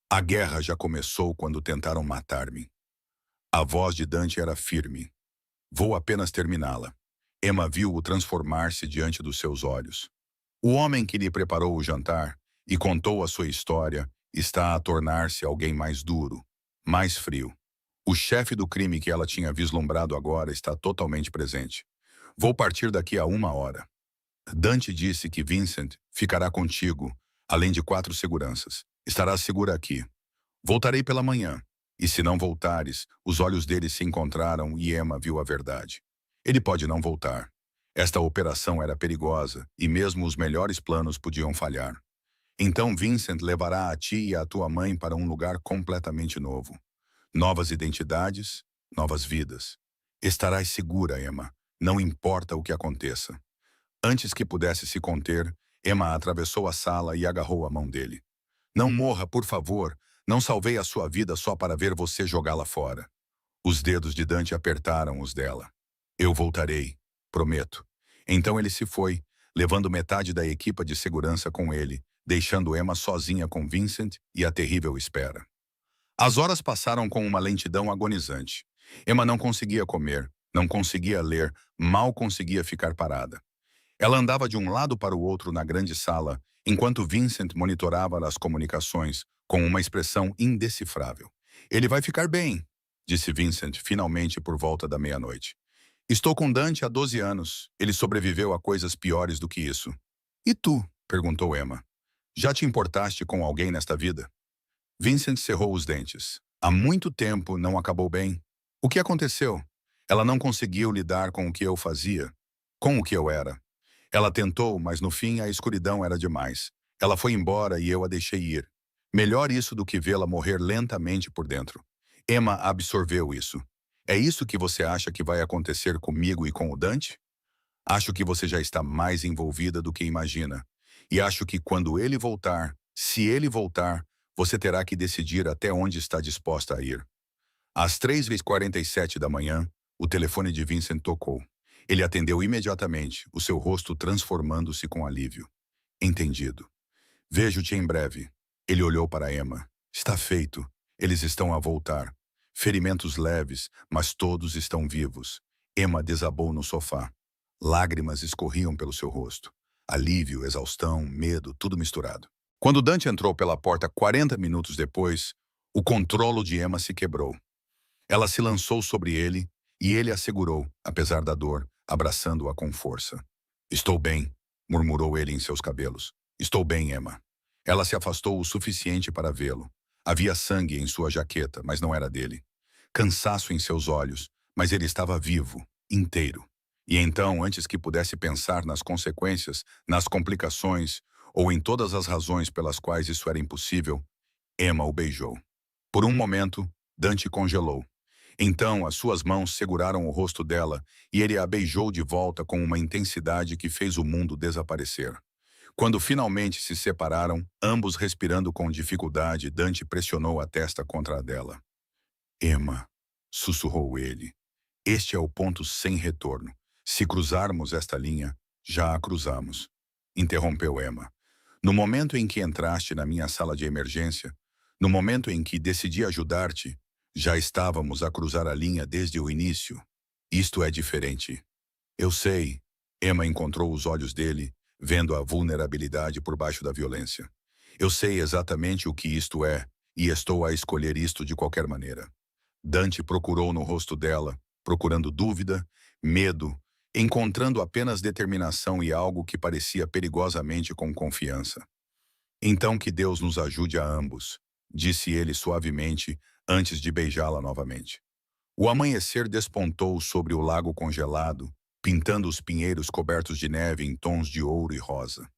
"A guerra já começou quando tentaram matar-me." A voz de Dante era firme. "Vou apenas terminá-la." Emma viu-o transformar-se diante dos seus olhos. O homem que lhe preparou o jantar e contou a sua história está a tornar-se alguém mais duro, mais frio. O chefe do crime que ela tinha vislumbrado agora está totalmente presente. "Vou partir daqui a 1 hora. Dante disse que Vincent ficará contigo, além de 4 seguranças. Estarás segura aqui. Voltarei pela manhã." E se não voltares, os olhos dele se encontraram e Emma viu a verdade. Ele pode não voltar. Esta operação era perigosa e mesmo os melhores planos podiam falhar. Então Vincent levará a ti e a tua mãe para um lugar completamente novo. Novas identidades, novas vidas. Estarás segura, Emma. Não importa o que aconteça. Antes que pudesse se conter, Emma atravessou a sala e agarrou a mão dele. "Não morra, por favor. Não salvei a sua vida só para ver você jogá-la fora." Os dedos de Dante apertaram os dela. "Eu voltarei, prometo." Então ele se foi, levando metade da equipa de segurança com ele, deixando Emma sozinha com Vincent e a terrível espera. As horas passaram com uma lentidão agonizante. Emma não conseguia comer, não conseguia ler, mal conseguia ficar parada. Ela andava de um lado para o outro na grande sala, enquanto Vincent monitorava as comunicações, com uma expressão indecifrável. "Ele vai ficar bem", disse Vincent, finalmente por volta da meia-noite. "Estou com Dante há 12 anos. Ele sobreviveu a coisas piores do que isso." "E tu?", perguntou Emma. "Já te importaste com alguém nesta vida?" Vincent cerrou os dentes. "Há muito tempo não acabou bem." "O que aconteceu?" "Ela não conseguiu lidar com o que eu fazia, com o que eu era. Ela tentou, mas no fim a escuridão era demais. Ela foi embora e eu a deixei ir. Melhor isso do que vê-la morrer lentamente por dentro." Emma absorveu isso. "É isso que você acha que vai acontecer comigo e com o Dante?" "Acho que você já está mais envolvida do que imagina. E acho que quando ele voltar, se ele voltar, você terá que decidir até onde está disposta a ir." Às 3h47 da manhã, o telefone de Vincent tocou. Ele atendeu imediatamente, o seu rosto transformando-se com alívio. "Entendido. Vejo-te em breve." Ele olhou para Emma. "Está feito. Eles estão a voltar. Ferimentos leves, mas todos estão vivos." Emma desabou no sofá. Lágrimas escorriam pelo seu rosto. Alívio, exaustão, medo, tudo misturado. Quando Dante entrou pela porta 40 minutos depois, o controlo de Emma se quebrou. Ela se lançou sobre ele e ele a segurou, apesar da dor, abraçando-a com força. "Estou bem", murmurou ele em seus cabelos. "Estou bem, Emma." Ela se afastou o suficiente para vê-lo. Havia sangue em sua jaqueta, mas não era dele. Cansaço em seus olhos, mas ele estava vivo, inteiro. E então, antes que pudesse pensar nas consequências, nas complicações, ou em todas as razões pelas quais isso era impossível, Emma o beijou. Por um momento, Dante congelou. Então, as suas mãos seguraram o rosto dela e ele a beijou de volta com uma intensidade que fez o mundo desaparecer. Quando finalmente se separaram, ambos respirando com dificuldade, Dante pressionou a testa contra a dela. Emma, sussurrou ele, este é o ponto sem retorno. Se cruzarmos esta linha, já a cruzamos. Interrompeu Emma. No momento em que entraste na minha sala de emergência, no momento em que decidi ajudar-te, já estávamos a cruzar a linha desde o início. Isto é diferente. Eu sei. Emma encontrou os olhos dele, vendo a vulnerabilidade por baixo da violência. Eu sei exatamente o que isto é, e estou a escolher isto de qualquer maneira. Dante procurou no rosto dela, procurando dúvida, medo, encontrando apenas determinação e algo que parecia perigosamente com confiança. Então que Deus nos ajude a ambos, disse ele suavemente antes de beijá-la novamente. O amanhecer despontou sobre o lago congelado, pintando os pinheiros cobertos de neve em tons de ouro e rosa.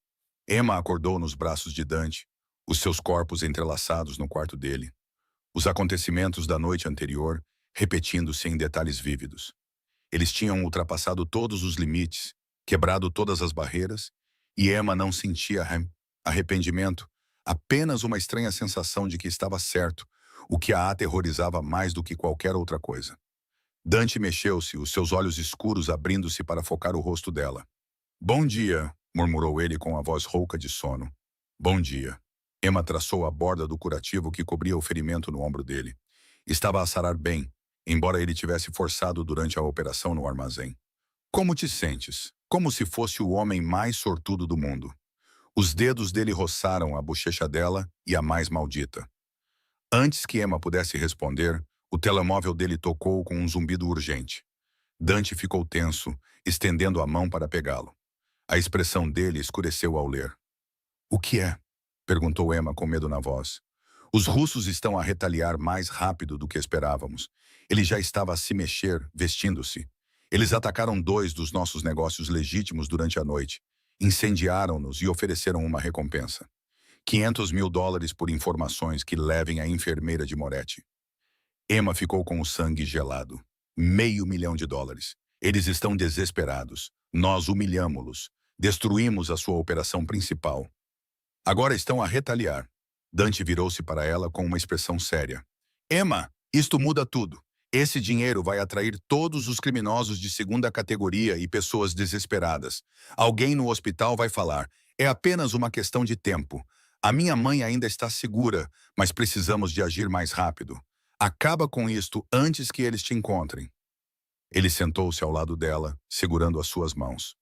Emma acordou nos braços de Dante, os seus corpos entrelaçados no quarto dele. Os acontecimentos da noite anterior repetindo-se em detalhes vívidos. Eles tinham ultrapassado todos os limites, quebrado todas as barreiras, e Emma não sentia arrependimento, apenas uma estranha sensação de que estava certo, o que a aterrorizava mais do que qualquer outra coisa. Dante mexeu-se, os seus olhos escuros abrindo-se para focar o rosto dela. Bom dia, murmurou ele com a voz rouca de sono. Bom dia. Emma traçou a borda do curativo que cobria o ferimento no ombro dele. Estava a sarar bem, embora ele tivesse forçado durante a operação no armazém. Como te sentes? Como se fosse o homem mais sortudo do mundo. Os dedos dele roçaram a bochecha dela e a mais maldita. Antes que Emma pudesse responder, o telemóvel dele tocou com um zumbido urgente. Dante ficou tenso, estendendo a mão para pegá-lo. A expressão dele escureceu ao ler. O que é? Perguntou Emma com medo na voz. Os russos estão a retaliar mais rápido do que esperávamos. Ele já estava a se mexer, vestindo-se. Eles atacaram 2 dos nossos negócios legítimos durante a noite. Incendiaram-nos e ofereceram uma recompensa. $500.000 por informações que levem a enfermeira de Moretti. Emma ficou com o sangue gelado. $500.000. Eles estão desesperados. Nós humilhamos-los. Destruímos a sua operação principal. Agora estão a retaliar. Dante virou-se para ela com uma expressão séria. Emma, isto muda tudo. Esse dinheiro vai atrair todos os criminosos de segunda categoria e pessoas desesperadas. Alguém no hospital vai falar, é apenas uma questão de tempo. A minha mãe ainda está segura, mas precisamos de agir mais rápido. Acaba com isto antes que eles te encontrem. Ele sentou-se ao lado dela, segurando as suas mãos.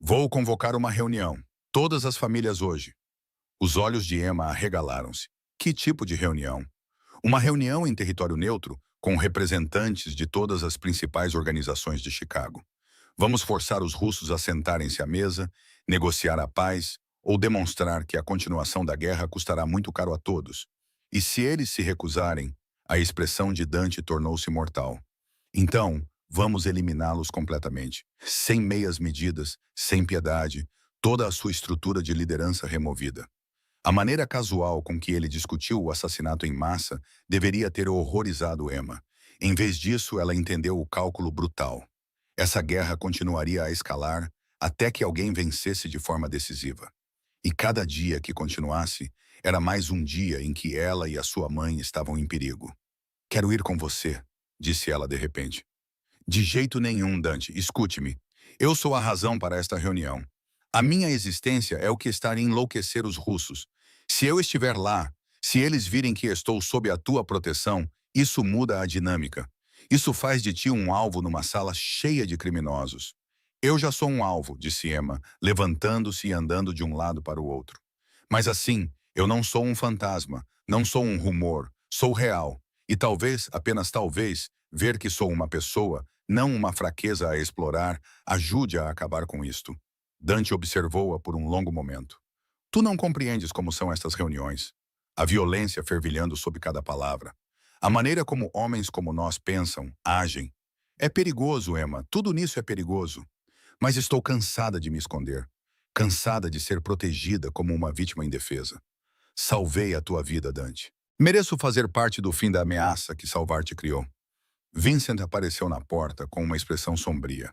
Vou convocar uma reunião. Todas as famílias hoje. Os olhos de Emma arregalaram-se. Que tipo de reunião? Uma reunião em território neutro, com representantes de todas as principais organizações de Chicago. Vamos forçar os russos a sentarem-se à mesa, negociar a paz ou demonstrar que a continuação da guerra custará muito caro a todos. E se eles se recusarem, a expressão de Dante tornou-se mortal. Então, vamos eliminá-los completamente, sem meias medidas, sem piedade, toda a sua estrutura de liderança removida. A maneira casual com que ele discutiu o assassinato em massa deveria ter horrorizado Emma. Em vez disso, ela entendeu o cálculo brutal. Essa guerra continuaria a escalar até que alguém vencesse de forma decisiva. E cada dia que continuasse, era mais um dia em que ela e a sua mãe estavam em perigo. Quero ir com você, disse ela de repente. De jeito nenhum, Dante, escute-me. Eu sou a razão para esta reunião. A minha existência é o que está a enlouquecer os russos. Se eu estiver lá, se eles virem que estou sob a tua proteção, isso muda a dinâmica. Isso faz de ti um alvo numa sala cheia de criminosos. Eu já sou um alvo, disse Emma, levantando-se e andando de um lado para o outro. Mas assim, eu não sou um fantasma, não sou um rumor, sou real. E talvez, apenas talvez, ver que sou uma pessoa, não uma fraqueza a explorar, ajude a acabar com isto. Dante observou-a por um longo momento. Tu não compreendes como são estas reuniões. A violência fervilhando sob cada palavra. A maneira como homens como nós pensam, agem. É perigoso, Emma, tudo nisso é perigoso. Mas estou cansada de me esconder. Cansada de ser protegida como uma vítima indefesa. Salvei a tua vida, Dante. Mereço fazer parte do fim da ameaça que salvar te criou. Vincent apareceu na porta com uma expressão sombria.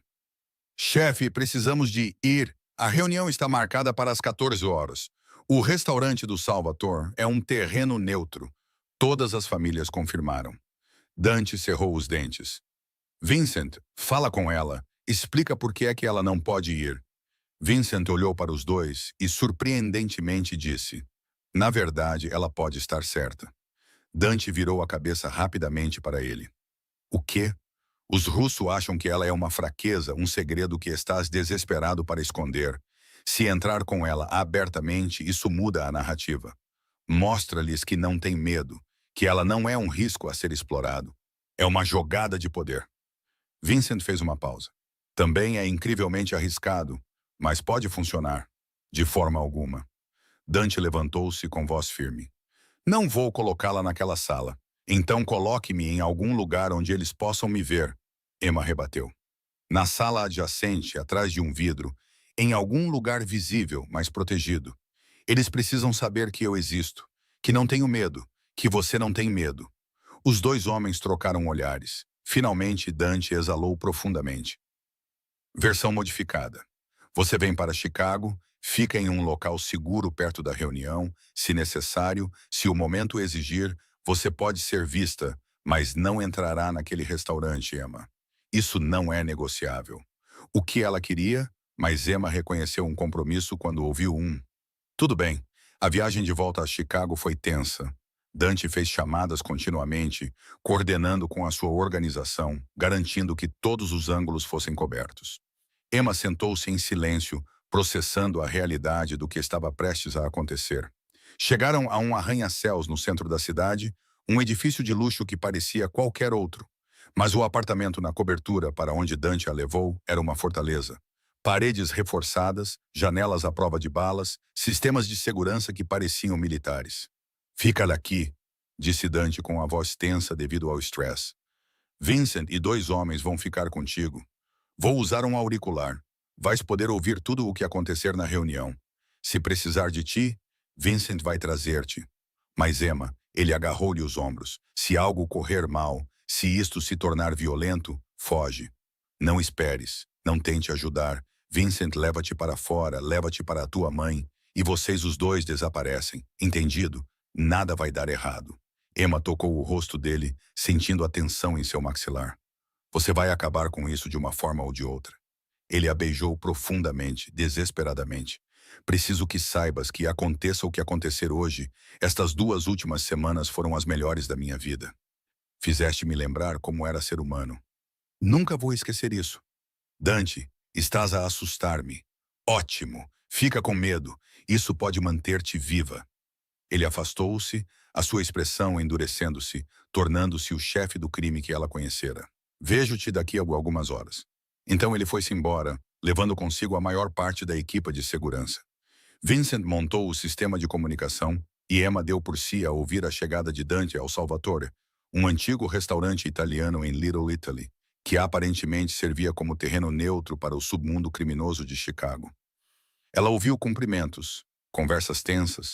Chefe, precisamos de ir. A reunião está marcada para as 14 horas. O restaurante do Salvatore é um terreno neutro. Todas as famílias confirmaram. Dante cerrou os dentes. Vincent, fala com ela. Explica por que é que ela não pode ir. Vincent olhou para os dois e surpreendentemente disse: na verdade, ela pode estar certa. Dante virou a cabeça rapidamente para ele. O quê? Os russos acham que ela é uma fraqueza, um segredo que estás desesperado para esconder. Se entrar com ela abertamente, isso muda a narrativa. Mostra-lhes que não tem medo, que ela não é um risco a ser explorado. É uma jogada de poder. Vincent fez uma pausa. Também é incrivelmente arriscado, mas pode funcionar. De forma alguma. Dante levantou-se com voz firme. Não vou colocá-la naquela sala. Então coloque-me em algum lugar onde eles possam me ver. Emma rebateu. Na sala adjacente, atrás de um vidro, em algum lugar visível, mas protegido. Eles precisam saber que eu existo, que não tenho medo, que você não tem medo. Os dois homens trocaram olhares. Finalmente, Dante exalou profundamente. Versão modificada. Você vem para Chicago, fica em um local seguro perto da reunião. Se necessário, se o momento exigir, você pode ser vista, mas não entrará naquele restaurante, Emma. Isso não é negociável. O que ela queria, mas Emma reconheceu um compromisso quando ouviu um. Tudo bem. A viagem de volta a Chicago foi tensa. Dante fez chamadas continuamente, coordenando com a sua organização, garantindo que todos os ângulos fossem cobertos. Emma sentou-se em silêncio, processando a realidade do que estava prestes a acontecer. Chegaram a um arranha-céus no centro da cidade, um edifício de luxo que parecia qualquer outro. Mas o apartamento na cobertura para onde Dante a levou era uma fortaleza. Paredes reforçadas, janelas à prova de balas, sistemas de segurança que pareciam militares. Fica daqui, disse Dante com a voz tensa devido ao estresse. Vincent e dois homens vão ficar contigo. Vou usar um auricular. Vais poder ouvir tudo o que acontecer na reunião. Se precisar de ti, Vincent vai trazer-te. Mas Emma, ele agarrou-lhe os ombros. Se algo correr mal, se isto se tornar violento, foge. Não esperes, não tente ajudar. Vincent leva-te para fora, leva-te para a tua mãe, e vocês os dois desaparecem. Entendido? Nada vai dar errado. Emma tocou o rosto dele, sentindo a tensão em seu maxilar. Você vai acabar com isso de uma forma ou de outra. Ele a beijou profundamente, desesperadamente. Preciso que saibas que aconteça o que acontecer hoje, estas 2 últimas semanas foram as melhores da minha vida. Fizeste-me lembrar como era ser humano. Nunca vou esquecer isso. Dante, estás a assustar-me. Ótimo. Fica com medo. Isso pode manter-te viva. Ele afastou-se, a sua expressão endurecendo-se, tornando-se o chefe do crime que ela conhecera. Vejo-te daqui a algumas horas. Então ele foi-se embora, levando consigo a maior parte da equipa de segurança. Vincent montou o sistema de comunicação e Emma deu por si a ouvir a chegada de Dante ao Salvatore, um antigo restaurante italiano em Little Italy, que aparentemente servia como terreno neutro para o submundo criminoso de Chicago. Ela ouviu cumprimentos, conversas tensas,